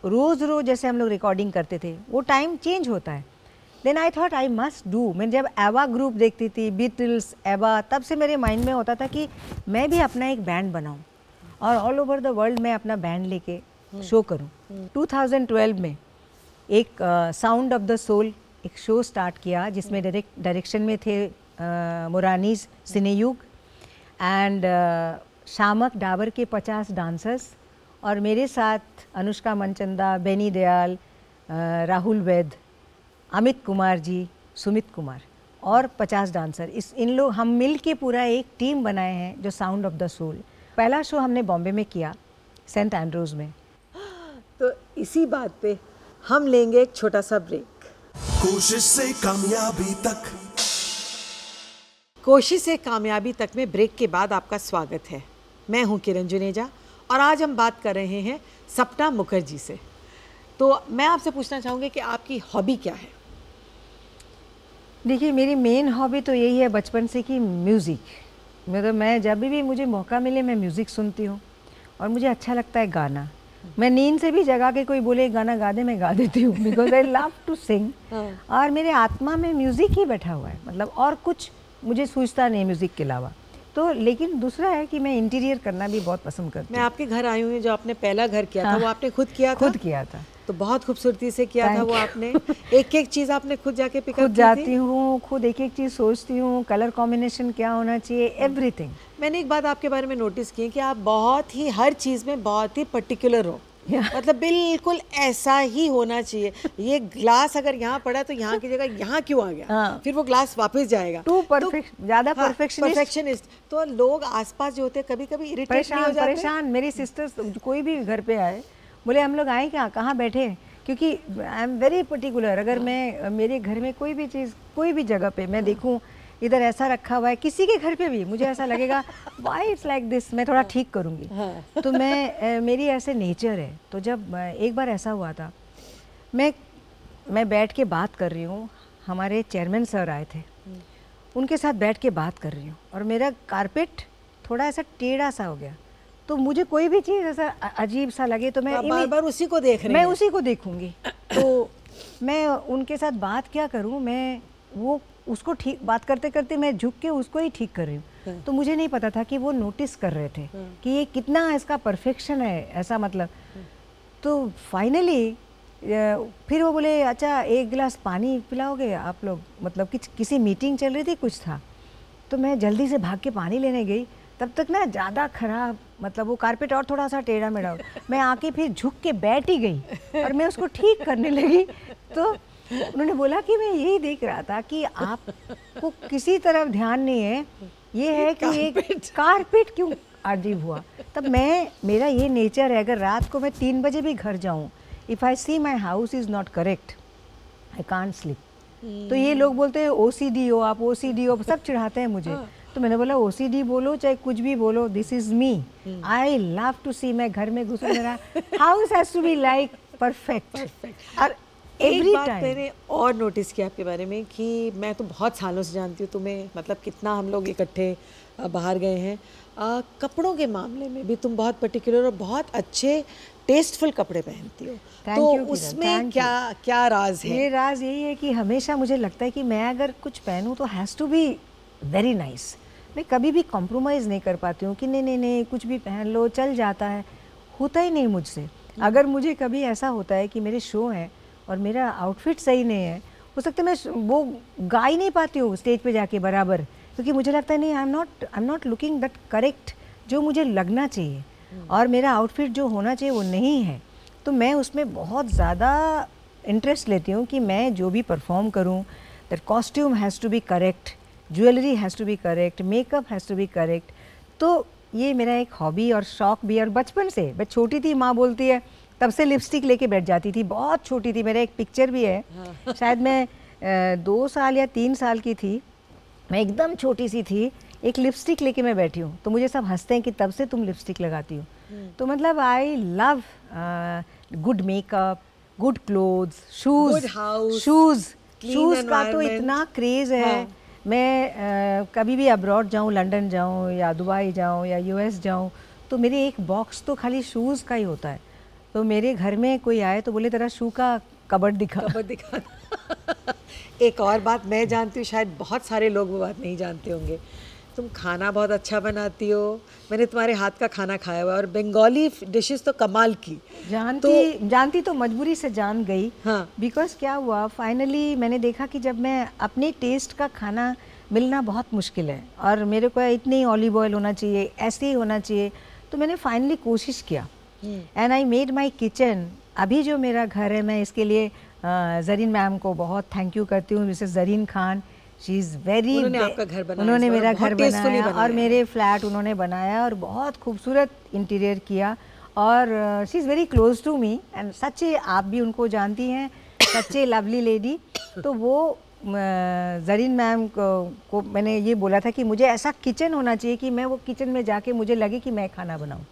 रोज़ जैसे हम लोग रिकॉर्डिंग करते थे, वो टाइम चेंज होता है। Then I thought I must do. मैं जब एवा ग्रुप देखती थी, बीटल्स, एवा, तब से मेरे माइंड में होता था कि मैं भी अपना एक बैंड बनाऊं और ऑल ओवर द वर्ल्ड में अपना बैंड लेके शो करूं। 2012 में एक साउंड ऑफ द सोल एक शो स्टार्ट किया जिसमें डायरेक्शन में थे मुरानीज सिनेयुग एंड शामक डाबर के 50 डांसर्स और मेरे साथ अनुष्का मनचंदा, बेनी दयाल, राहुल वैद, अमित कुमार जी, सुमित कुमार और 50 डांसर। हम मिल के पूरा एक टीम बनाए हैं जो साउंड ऑफ द सोल। पहला शो हमने बॉम्बे में किया, सेंट एंड्रूज में। तो इसी बात पे हम लेंगे एक छोटा सा ब्रेक। कोशिश से कामयाबी तक, कोशिश से कामयाबी तक में ब्रेक के बाद आपका स्वागत है। मैं हूं किरण जुनेजा और आज हम बात कर रहे हैं सपना मुखर्जी से। तो मैं आपसे पूछना चाहूँगी कि आपकी हॉबी क्या है? देखिए, मेरी मेन हॉबी तो यही है बचपन से कि म्यूज़िक। मतलब मैं जब भी मुझे मौका मिले मैं म्यूज़िक सुनती हूँ और मुझे अच्छा लगता है गाना। मैं नींद से भी जगा के कोई बोले गाना गा दे, मैं गा देती हूँ because I love to sing. और मेरे आत्मा में म्यूज़िक ही बैठा हुआ है, मतलब और कुछ मुझे सूझता नहीं म्यूज़िक के अलावा। तो लेकिन दूसरा है कि मैं इंटीरियर करना भी बहुत पसंद करती हूँ। मैं आपके घर आई हूँ, जो आपने पहला घर किया था वो आपने खुद किया था? खुद किया था। तो बहुत खूबसूरती से किया था वो आपने। एक एक चीज़ आपने खुद जाके पिकअप खुद जाती हूँ, खुद एक एक चीज़ सोचती हूँ, कलर कॉम्बिनेशन क्या होना चाहिए, एवरीथिंग। मैंने एक बात आपके बारे में नोटिस की है कि आप बहुत ही हर चीज़ में बहुत ही पर्टिकुलर हो। मतलब बिल्कुल ऐसा ही होना चाहिए। ये ग्लास अगर यहाँ पड़ा तो यहाँ की जगह यहाँ क्यों आ गया? फिर वो ग्लास वापस जाएगा। ज़्यादा परफेक्शनिस्ट। तो लोग आसपास जो होते हैं कभी कभी इरिटेट नहीं हो जाते? परेशान। मेरी सिस्टर्स कोई भी घर पे आए बोले हम लोग आए क्या, कहाँ बैठे, क्योंकि आई एम वेरी पर्टिकुलर। अगर मैं मेरे घर में कोई भी चीज़ कोई भी जगह पे मैं देखूँ इधर ऐसा रखा हुआ है, किसी के घर पे भी मुझे ऐसा लगेगा व्हाई इट्स लाइक दिस, मैं थोड़ा ठीक करूँगी। तो मेरी ऐसे नेचर है। तो जब एक बार ऐसा हुआ था, मैं बैठ के बात कर रही हूँ, हमारे चेयरमैन सर आए थे, उनके साथ बैठ के बात कर रही हूँ और मेरा कारपेट थोड़ा ऐसा टेढ़ा सा हो गया। तो मुझे कोई भी चीज़ ऐसा अजीब सा लगे तो मैं बार-बार उसी को देख रही मैं उसी को देखूंगी। तो मैं उनके साथ बात क्या करूं, मैं वो उसको ठीक बात करते करते मैं झुक के उसको ही ठीक कर रही हूँ। तो मुझे नहीं पता था कि वो नोटिस कर रहे थे कि ये कितना इसका परफेक्शन है, ऐसा मतलब। तो फाइनली फिर वो बोले अच्छा एक गिलास पानी पिलाओगे आप लोग, मतलब किसी मीटिंग चल रही थी, कुछ था। तो मैं जल्दी से भाग के पानी लेने गई, तब तक ना ज़्यादा ख़राब, मतलब वो कारपेट और थोड़ा सा टेढ़ा मेढ़ा। मैं आके फिर झुक के बैठ ही गई और मैं उसको ठीक करने लगी। तो उन्होंने बोला कि मैं यही देख रहा था कि आपको किसी तरफ ध्यान नहीं है, ये है कि एक कारपेट क्यों अजीब हुआ। तब मेरा ये नेचर है, अगर रात को मैं 3 बजे भी घर जाऊँ, if I see my house is not correct, I can't sleep. तो ये लोग बोलते हैं OCD हो आप, OCD हो, सब चिढ़ाते हैं मुझे। तो मैंने बोला OCD बोलो चाहे कुछ भी बोलो, this is me, I love to see. मैं घर में घुसूँ, मेरा house has to be like perfect. और एक बात मैंने और नोटिस किया आपके बारे में कि मैं तो बहुत सालों से जानती हूँ तुम्हें, मतलब कितना हम लोग इकट्ठे बाहर गए हैं। कपड़ों के मामले में भी तुम बहुत पर्टिकुलर और बहुत अच्छे टेस्टफुल कपड़े पहनती हो। तो उसमें क्या राज है? ये राज यही है कि हमेशा मुझे लगता है कि मैं अगर कुछ पहनूं तो has to be very nice. मैं कभी भी कॉम्प्रोमाइज़ नहीं कर पाती हूँ कि नहीं कुछ भी पहन लो चल जाता है, होता ही नहीं मुझसे। अगर मुझे कभी ऐसा होता है कि मेरे शो हैं और मेरा आउटफिट सही नहीं है, हो सकता है मैं वो गा ही नहीं पाती हूँ स्टेज पे जाके बराबर, क्योंकि मुझे लगता है नहीं, I am not looking that correct जो मुझे लगना चाहिए, और मेरा आउटफिट जो होना चाहिए वो नहीं है। तो मैं उसमें बहुत ज़्यादा इंटरेस्ट लेती हूँ कि मैं जो भी परफॉर्म करूँ, that costume has to be correct, jewellery has to be correct, makeup has to be correct. तो ये मेरा एक हॉबी और शौक़ भी। और बचपन से, मैं छोटी थी, माँ बोलती है तब से लिपस्टिक लेके बैठ जाती थी, बहुत छोटी थी। मेरा एक पिक्चर भी है, शायद मैं 2 साल या 3 साल की थी, मैं एकदम छोटी सी थी, एक लिपस्टिक लेके मैं बैठी हूँ। तो मुझे सब हंसते हैं कि तब से तुम लिपस्टिक लगाती हो। तो मतलब I love good makeup, good clothes, shoes का तो इतना क्रेज़ है। मैं कभी भी अब्रॉड जाऊँ, लंदन जाऊँ या दुबई जाऊँ या US जाऊँ, तो मेरे एक बॉक्स तो खाली शूज़ का ही होता है। तो मेरे घर में कोई आए तो बोले तेरा शू का कबर्ड दिखा। एक और बात मैं जानती हूँ, शायद बहुत सारे लोग वो बात नहीं जानते होंगे। तुम खाना बहुत अच्छा बनाती हो, मैंने तुम्हारे हाथ का खाना खाया हुआ है, और बंगाली डिशेस तो कमाल की। जानती तो मजबूरी से जान गई। हाँ। बिकॉज क्या हुआ, फाइनली मैंने देखा कि जब मैं अपने टेस्ट का खाना मिलना बहुत मुश्किल है, और मेरे को इतने ही ऑलिव ऑयल होना चाहिए, ऐसे ही होना चाहिए, तो मैंने फाइनली कोशिश किया and I made my kitchen. अभी जो मेरा घर है, मैं इसके लिए जरीन मैम को बहुत थैंक यू करती हूँ, Mrs Zareen Khan. She is very, उन्होंने आपका घर बनाया, उन्होंने मेरा घर बनाया बनाया और मेरे फ्लैट उन्होंने बनाया और बहुत खूबसूरत इंटीरियर किया, और she is very close to me and सच्चे, आप भी उनको जानती हैं, सच्चे लवली लेडी। तो वो जरीन मैम को मैंने ये बोला था कि मुझे ऐसा किचन होना चाहिए कि मैं वो किचन में जाके मुझे लगे कि मैं खाना बनाऊं।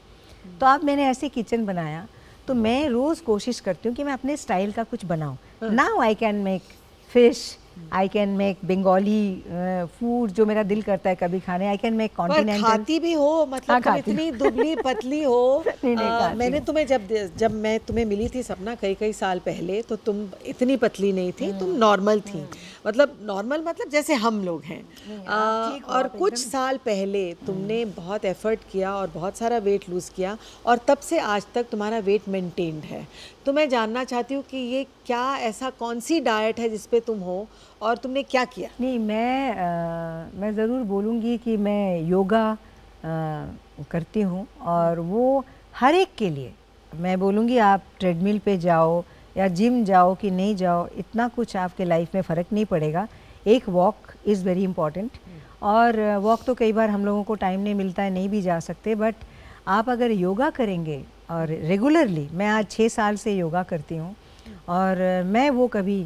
तो अब मैंने ऐसे किचन बनाया, तो मैं रोज़ कोशिश करती हूँ कि मैं अपने स्टाइल का कुछ बनाऊँ। Now I can make fish, I can make Bengali food जो मेरा दिल करता है कभी खाने, आई कैन मेक कॉन्टिनेंटल। खाती भी हो, मतलब तुम इतनी दुबली पतली हो। मैंने तुम्हें जब मैं तुम्हें मिली थी सपना कई साल पहले, तो तुम इतनी पतली नहीं थी, तुम नॉर्मल थी, मतलब नॉर्मल मतलब जैसे हम लोग हैं। और कुछ साल पहले तुमने बहुत एफर्ट किया और बहुत सारा वेट लूज़ किया, और तब से आज तक तुम्हारा वेट मेंटेन्ड है। तो मैं जानना चाहती हूँ कि ये क्या ऐसा कौन सी डाइट है जिस पे तुम हो, और तुमने क्या किया? नहीं, मैं ज़रूर बोलूँगी कि मैं योगा करती हूँ, और वो हर एक के लिए मैं बोलूँगी, आप ट्रेडमिल पे जाओ या जिम जाओ कि नहीं जाओ, इतना कुछ आपके लाइफ में फ़र्क नहीं पड़ेगा। एक वॉक इज़ वेरी इंपॉर्टेंट, और वॉक तो कई बार हम लोगों को टाइम नहीं मिलता है, नहीं भी जा सकते, बट आप अगर योगा करेंगे और रेगुलरली, मैं आज 6 साल से योगा करती हूँ, और मैं वो कभी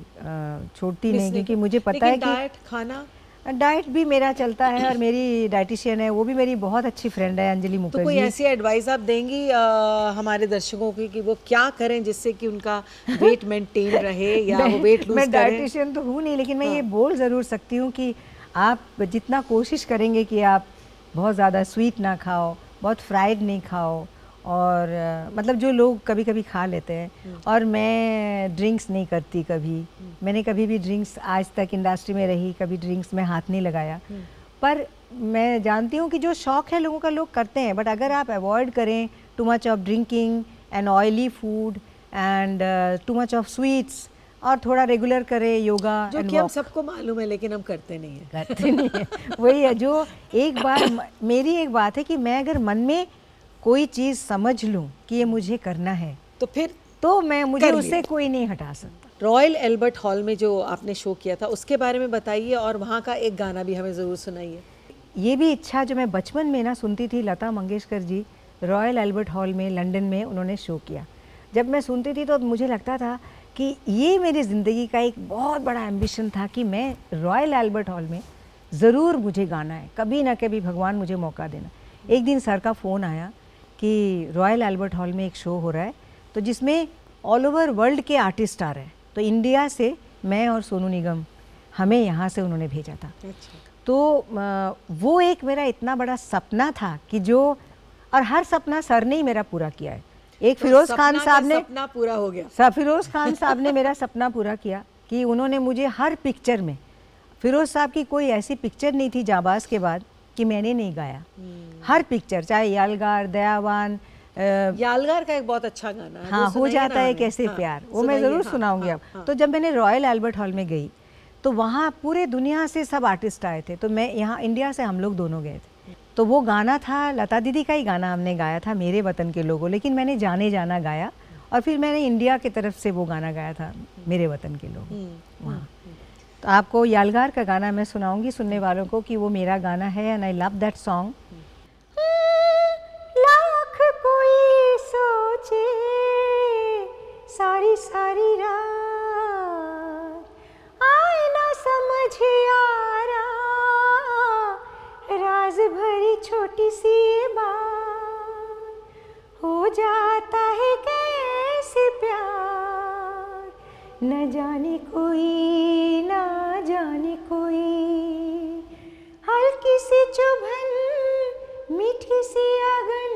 छोड़ती नहीं, क्योंकि मुझे पता है कि डाइट भी मेरा चलता है, और मेरी डाइटिशियन है, वो भी मेरी बहुत अच्छी फ्रेंड है, अंजलि मुखर्जी। तो कोई ऐसी एडवाइस आप देंगी हमारे दर्शकों की कि वो क्या करें जिससे कि उनका वेट मेंटेन रहे या वो वेट लूज करें? मैं डाइटिशियन तो हूँ नहीं, लेकिन मैं ये बोल ज़रूर सकती हूँ कि आप जितना कोशिश करेंगे कि आप बहुत ज़्यादा स्वीट ना खाओ, बहुत फ्राइड नहीं खाओ, और मतलब जो लोग कभी कभी खा लेते हैं। और मैं ड्रिंक्स नहीं करती कभी, मैंने कभी भी ड्रिंक्स, आज तक इंडस्ट्री में रही, कभी ड्रिंक्स में हाथ नहीं लगाया। पर मैं जानती हूँ कि जो शौक़ है लोगों का, लोग करते हैं, बट अगर आप अवॉइड करें too much of drinking and oily food and too much of sweets, और थोड़ा रेगुलर करें योगा, जो कि हम सबको मालूम है लेकिन हम करते नहीं है। वही है, जो एक बार मेरी एक बात है कि मैं अगर मन में कोई चीज़ समझ लूँ कि ये मुझे करना है, तो फिर मुझे उससे कोई नहीं हटा सकता। रॉयल एल्बर्ट हॉल में जो आपने शो किया था, उसके बारे में बताइए, और वहाँ का एक गाना भी हमें ज़रूर सुनाइए। ये भी इच्छा जो मैं बचपन में ना सुनती थी, Lata Mangeshkar ji royal Albert hall में लंदन में उन्होंने शो किया। जब मैं सुनती थी तो मुझे लगता था कि ये मेरी ज़िंदगी का एक बहुत बड़ा एम्बिशन था कि मैं रॉयल एल्बर्ट हॉल में ज़रूर मुझे गाना है, कभी ना कभी भगवान मुझे मौका देना। एक दिन सर का फ़ोन आया कि रॉयल एल्बर्ट हॉल में एक शो हो रहा है, तो जिसमें ऑल ओवर वर्ल्ड के आर्टिस्ट आ रहे हैं। तो इंडिया से मैं और सोनू निगम, हमें यहाँ से उन्होंने भेजा था। तो वो एक मेरा इतना बड़ा सपना था कि जो, और हर सपना सर ने ही मेरा पूरा किया है। एक तो फिरोज़ खान साहब ने सपना पूरा हो गया। फिरोज़ खान साहब ने मेरा सपना पूरा किया कि उन्होंने मुझे हर पिक्चर में, फिरोज़ साहब की कोई ऐसी पिक्चर नहीं थी जाबाज के बाद कि मैंने नहीं गाया। हर पिक्चर, चाहे यालगार, दयावान, यालगार का एक बहुत अच्छा गाना है, हाँ, हो जाता है कैसे प्यार, वो मैं ज़रूर सुनाऊंगी अब। तो जब मैंने रॉयल एल्बर्ट हॉल में गई तो वहाँ पूरे दुनिया से सब आर्टिस्ट आए थे, तो मैं यहाँ इंडिया से हम लोग दोनों गए थे। तो वो गाना था, लता दीदी का ही गाना हमने गाया था, मेरे वतन के लोगों, लेकिन मैंने जाने जाना गाया, और फिर मैंने इंडिया की तरफ से वो गाना गाया था, मेरे वतन के लोग वहाँ। तो आपको यालगार का गाना मैं सुनाऊंगी सुनने वालों को कि वो मेरा गाना है, and I love that song. Lakh कोई सोचे सारी सारी रात, आए ना समझ यारा राज भरी छोटी सी बात, हो जाता है कैसे प्यार, न जाने कोई ना जाने कोई, हल्की सी चुभन मीठी सी अगन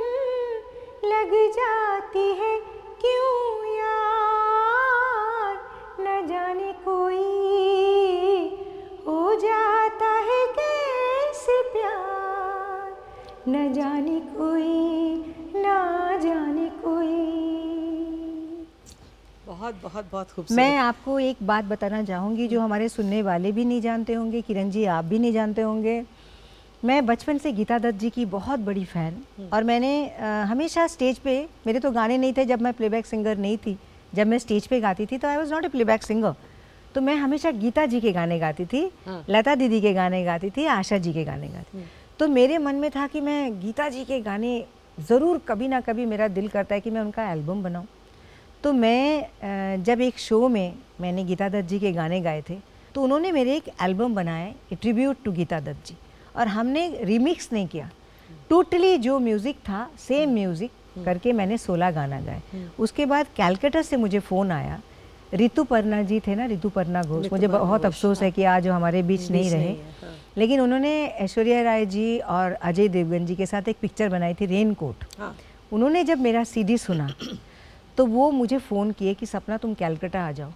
लग जाती है क्यों यार, न जाने कोई हो जाता है कैसे प्यार। कोई, ना जाने कोई। बहुत बहुत बहुत खूबसूरत। मैं आपको एक बात बताना चाहूँगी जो हमारे सुनने वाले भी नहीं जानते होंगे, किरण जी आप भी नहीं जानते होंगे। मैं बचपन से गीता दत्त जी की बहुत बड़ी फ़ैन, और मैंने हमेशा स्टेज पे, मेरे तो गाने नहीं थे जब मैं प्लेबैक सिंगर नहीं थी, जब मैं स्टेज पे गाती थी तो I was not a playback singer, तो मैं हमेशा गीता जी के गाने गाती थी, लता दीदी के गाने गाती थी, आशा जी के गाने गाती थी। तो मेरे मन में था कि मैं गीता जी के गाने ज़रूर कभी ना कभी मेरा दिल करता है कि मैं उनका एल्बम बनाऊँ। तो मैं जब एक शो में मैंने गीता दत्त जी के गाने गाए थे तो उन्होंने मेरे एक एल्बम बनाया, a tribute to Geeta Dutt ji, और हमने रिमिक्स नहीं किया, टोटली जो म्यूज़िक था सेम म्यूज़िक करके मैंने 16 गाना गाए। उसके बाद कैलकाटा से मुझे फ़ोन आया, ऋतुपर्णा जी थे ना, ऋतुपर्णा घोष, मुझे बहुत अफसोस है कि आज वो हमारे बीच नहीं रहे, लेकिन उन्होंने ऐश्वर्या राय जी और अजय देवगन जी के साथ एक पिक्चर बनाई थी रेनकोट। उन्होंने जब मेरा CD सुना तो वो मुझे फ़ोन किए कि सपना तुम कैलकाटा आ जाओ,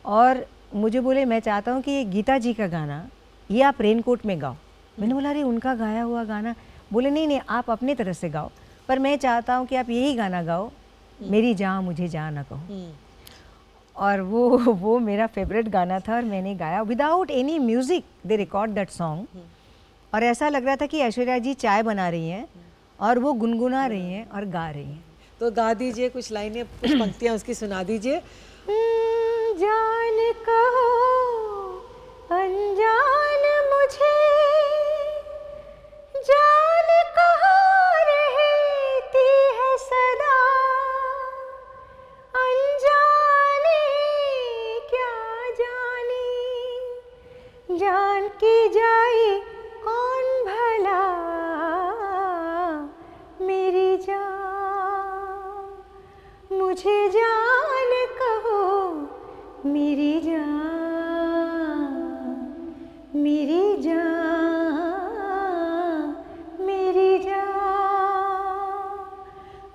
और मुझे बोले मैं चाहता हूँ कि ये गीता जी का गाना ये आप रेनकोट में गाओ। मैंने बोला अरे उनका गाया हुआ गाना, बोले नहीं नहीं आप अपने तरह से गाओ, पर मैं चाहता हूँ कि आप यही गाना गाओ, मेरी जान मुझे जान ना कहो। और वो मेरा फेवरेट गाना था और मैंने गाया without any music, they record that song, और ऐसा लग रहा था कि ऐश्वर्या जी चाय बना रही हैं और वो गुनगुना रही हैं और गा रही हैं। तो गा दीजिए कुछ लाइनें, कुछ पंक्तियाँ उसकी सुना दीजिए। जान कहो अनजान मुझे, जान कहो रहती है सदा, अनजाने क्या जाने, जान की जाए कौन भला मेरी जान, मुझे जान कहो मेरी जान, मेरी जान, मेरी जान,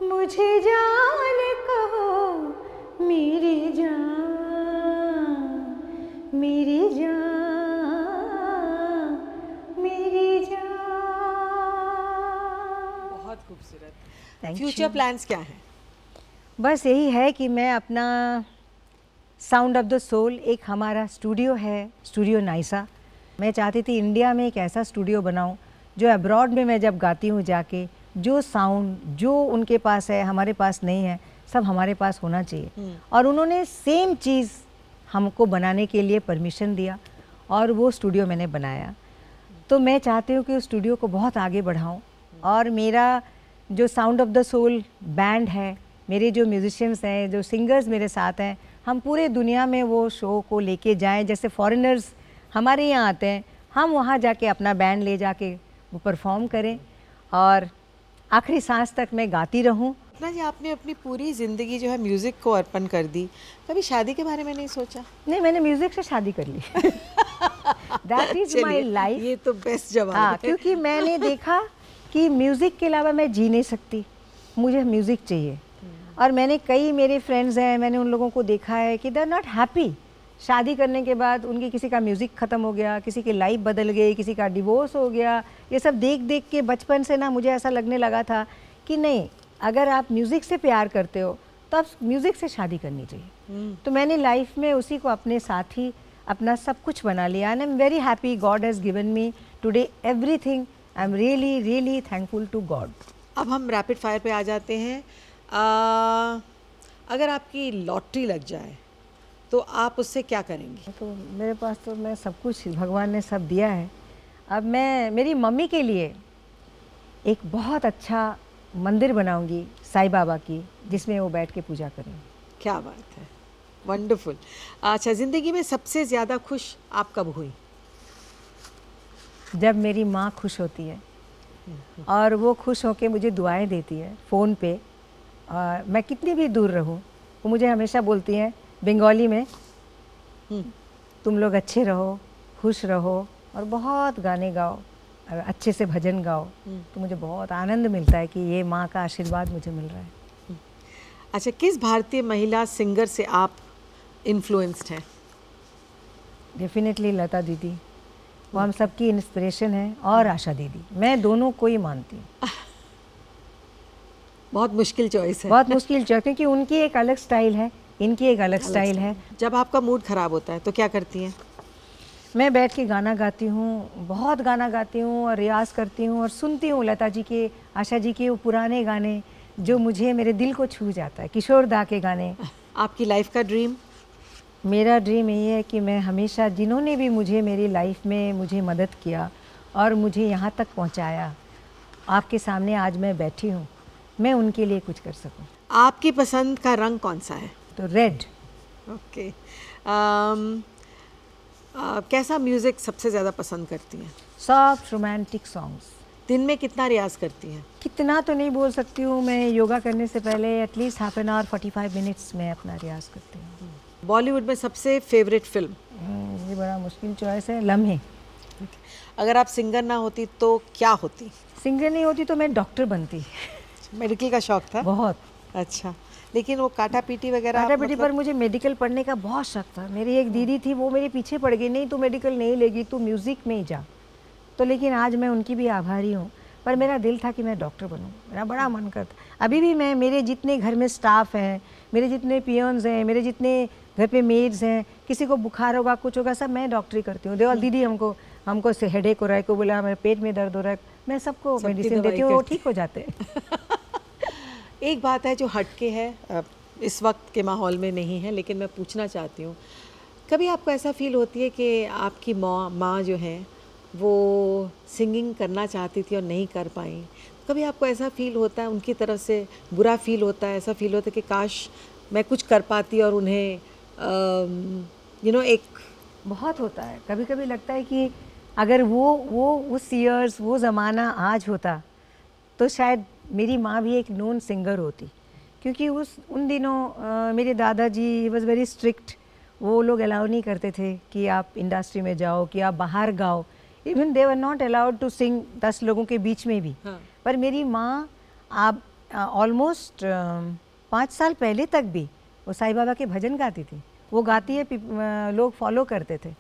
मुझे जान कहो मेरी जान, मेरी जान, मेरी जान। बहुत खूबसूरत। Thank future you. प्लान्स क्या हैं? बस यही है कि मैं अपना साउंड ऑफ द सोल, एक हमारा स्टूडियो है, स्टूडियो नाइसा, मैं चाहती थी इंडिया में एक ऐसा स्टूडियो बनाऊं जो अब्रॉड में मैं जब गाती हूँ जाके, जो साउंड जो उनके पास है हमारे पास नहीं है, सब हमारे पास होना चाहिए। और उन्होंने सेम चीज़ हमको बनाने के लिए परमिशन दिया और वो स्टूडियो मैंने बनाया। तो मैं चाहती हूँ कि उस स्टूडियो को बहुत आगे बढ़ाऊँ, और मेरा जो sound of the soul band है, मेरे जो म्यूजिशियंस हैं, जो सिंगर्स मेरे साथ हैं, हम पूरे दुनिया में वो शो को लेके जाएं। जैसे फॉरेनर्स हमारे यहाँ आते हैं, हम वहाँ जाके अपना बैंड ले जाके वो परफॉर्म करें, और आखिरी सांस तक मैं गाती रहूं। सपना जी, आपने अपनी पूरी ज़िंदगी जो है म्यूज़िक को अर्पण कर दी, कभी शादी के बारे में नहीं सोचा? नहीं, मैंने म्यूज़िक से शादी कर ली। That is my life. ये तो बेस्ट जवाब हाँ, है। क्योंकि मैंने देखा कि म्यूज़िक के अलावा मैं जी नहीं सकती, मुझे म्यूज़िक चाहिए। और मैंने कई मेरे फ्रेंड्स हैं, मैंने उन लोगों को देखा है कि दे आर नॉट हैप्पी। शादी करने के बाद उनकी किसी का म्यूज़िक ख़त्म हो गया, किसी की लाइफ बदल गई, किसी का डिवोर्स हो गया। ये सब देख देख के बचपन से ना मुझे ऐसा लगने लगा था कि नहीं, अगर आप म्यूज़िक से प्यार करते हो तो आप म्यूज़िक से शादी करनी चाहिए। तो मैंने लाइफ में उसी को अपने साथ ही अपना सब कुछ बना लिया, and I am very happy. God has given me today everything. I am really really thankful to God. अब हम रैपिड फायर पे आ जाते हैं। अगर आपकी लॉटरी लग जाए तो आप उससे क्या करेंगी? तो मेरे पास तो मैं सब कुछ, भगवान ने सब दिया है। अब मैं मेरी मम्मी के लिए एक बहुत अच्छा मंदिर बनाऊंगी साईं बाबा की, जिसमें वो बैठ के पूजा करें। क्या बात है, वंडरफुल। अच्छा, ज़िंदगी में सबसे ज़्यादा खुश आप कब हुई? जब मेरी माँ खुश होती है और वो खुश होके मुझे दुआएं देती है फ़ोन पे। मैं कितनी भी दूर रहूं, वो मुझे हमेशा बोलती हैं बंगाली में, तुम लोग अच्छे रहो, खुश रहो और बहुत गाने गाओ, अच्छे से भजन गाओ। तो मुझे बहुत आनंद मिलता है कि ये माँ का आशीर्वाद मुझे मिल रहा है। अच्छा, किस भारतीय महिला सिंगर से आप इन्फ्लुएंस्ड हैं? डेफिनेटली लता दीदी, वो हम सबकी इंस्पिरेशन है, और आशा दीदी। मैं दोनों को ही मानती हूँ। बहुत मुश्किल चॉइस है। बहुत मुश्किल चॉइस, क्योंकि उनकी एक अलग स्टाइल है, इनकी एक अलग स्टाइल है। जब आपका मूड खराब होता है तो क्या करती हैं? मैं बैठ के गाना गाती हूँ, बहुत गाना गाती हूँ और रियाज़ करती हूँ और सुनती हूँ लता जी के, आशा जी के वो पुराने गाने जो मुझे मेरे दिल को छू जाता है, किशोर दा के गाने। आपकी लाइफ का ड्रीम? मेरा ड्रीम यही है कि मैं हमेशा, जिन्होंने भी मुझे मेरी लाइफ में मुझे मदद किया और मुझे यहाँ तक पहुँचाया, आपके सामने आज मैं बैठी हूँ, मैं उनके लिए कुछ कर सकूँ। आपकी पसंद का रंग कौन सा है? तो रेड। ओके। कैसा म्यूज़िक सबसे ज़्यादा पसंद करती हैं? Soft romantic songs. दिन में कितना रियाज करती हैं? कितना तो नहीं बोल सकती हूँ, मैं योगा करने से पहले at least half an hour 45 minutes में अपना रियाज करती हूँ। बॉलीवुड में सबसे फेवरेट फिल्म? ये बड़ा मुश्किल चॉइस है, लम्हे। अगर आप सिंगर ना होती तो क्या होती? सिंगर नहीं होती तो मैं डॉक्टर बनती। मेडिकल का शौक था? बहुत। अच्छा, लेकिन वो काटा पीटी वगैरह? काटा पीटी पर मुझे मेडिकल पढ़ने का बहुत शौक था। मेरी एक दीदी थी, वो मेरे पीछे पड़ गई, नहीं तू मेडिकल नहीं लेगी, तू म्यूज़िक में ही जा। तो लेकिन आज मैं उनकी भी आभारी हूँ, पर मेरा दिल था कि मैं डॉक्टर बनूँ, मेरा बड़ा मन करता। अभी भी मैं, मेरे जितने घर में स्टाफ हैं, मेरे जितने पियन्स हैं, मेरे जितने घर पे मेड्स हैं, किसी को बुखार होगा, कुछ होगा, सब मैं डॉक्टरी करती हूँ। देवल दीदी हमको से हेडेक हो रहा है, को बोला मेरे पेट में दर्द हो रहा है, मैं सबको मेडिसिन देती हूँ, वो ठीक हो जाते हैं। एक बात है जो हटके है, इस वक्त के माहौल में नहीं है, लेकिन मैं पूछना चाहती हूँ, कभी आपको ऐसा फील होती है कि आपकी माँ जो है वो सिंगिंग करना चाहती थी और नहीं कर पाई? कभी आपको ऐसा फील होता है, उनकी तरफ से बुरा फील होता है, ऐसा फील होता है कि काश मैं कुछ कर पाती और उन्हें एक? बहुत होता है, कभी कभी लगता है कि अगर वो उस ईयर्स, वो ज़माना आज होता तो शायद मेरी माँ भी एक नोन सिंगर होती, क्योंकि उन दिनों मेरे दादाजी वॉज वेरी स्ट्रिक्ट। वो लोग अलाउ नहीं करते थे कि आप इंडस्ट्री में जाओ, कि आप बाहर गाओ। Even they were not allowed to sing 10 लोगों के बीच में भी। हाँ। पर मेरी माँ आप ऑलमोस्ट 5 साल पहले तक भी वो साईं बाबा के भजन गाती थी। वो गाती है, लोग फॉलो करते थे।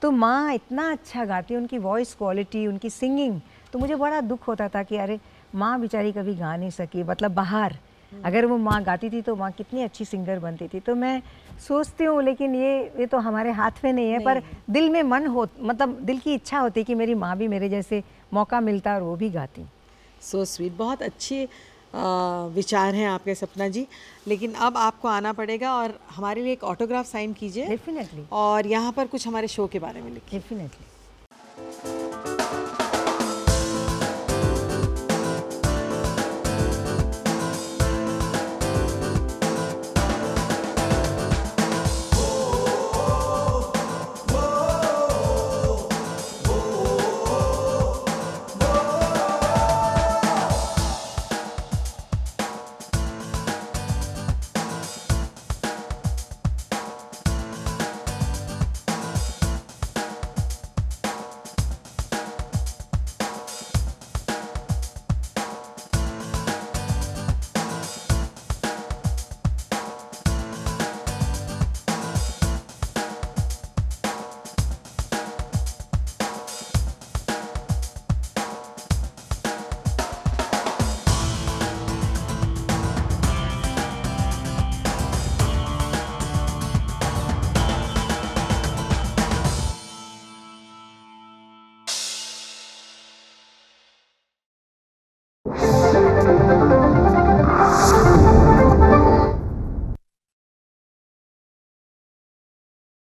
तो माँ इतना अच्छा गाती है, उनकी वॉइस क्वालिटी, उनकी सिंगिंग, तो मुझे बड़ा दुख होता था कि अरे माँ बेचारी कभी गा नहीं सकी, मतलब बाहर। अगर वो माँ गाती थी तो माँ कितनी अच्छी सिंगर बनती थी। तो मैं सोचती हूँ, लेकिन ये तो हमारे हाथ में नहीं है, पर दिल में मतलब दिल की इच्छा होती है कि मेरी माँ भी मेरे जैसे मौका मिलता और वो भी गाती। सो स्वीट, बहुत अच्छे विचार हैं आपके सपना जी। लेकिन अब आपको आना पड़ेगा और हमारे लिए एक ऑटोग्राफ साइन कीजिए। डेफिनेटली। और यहाँ पर कुछ हमारे शो के बारे में लिखिए। डेफिनेटली।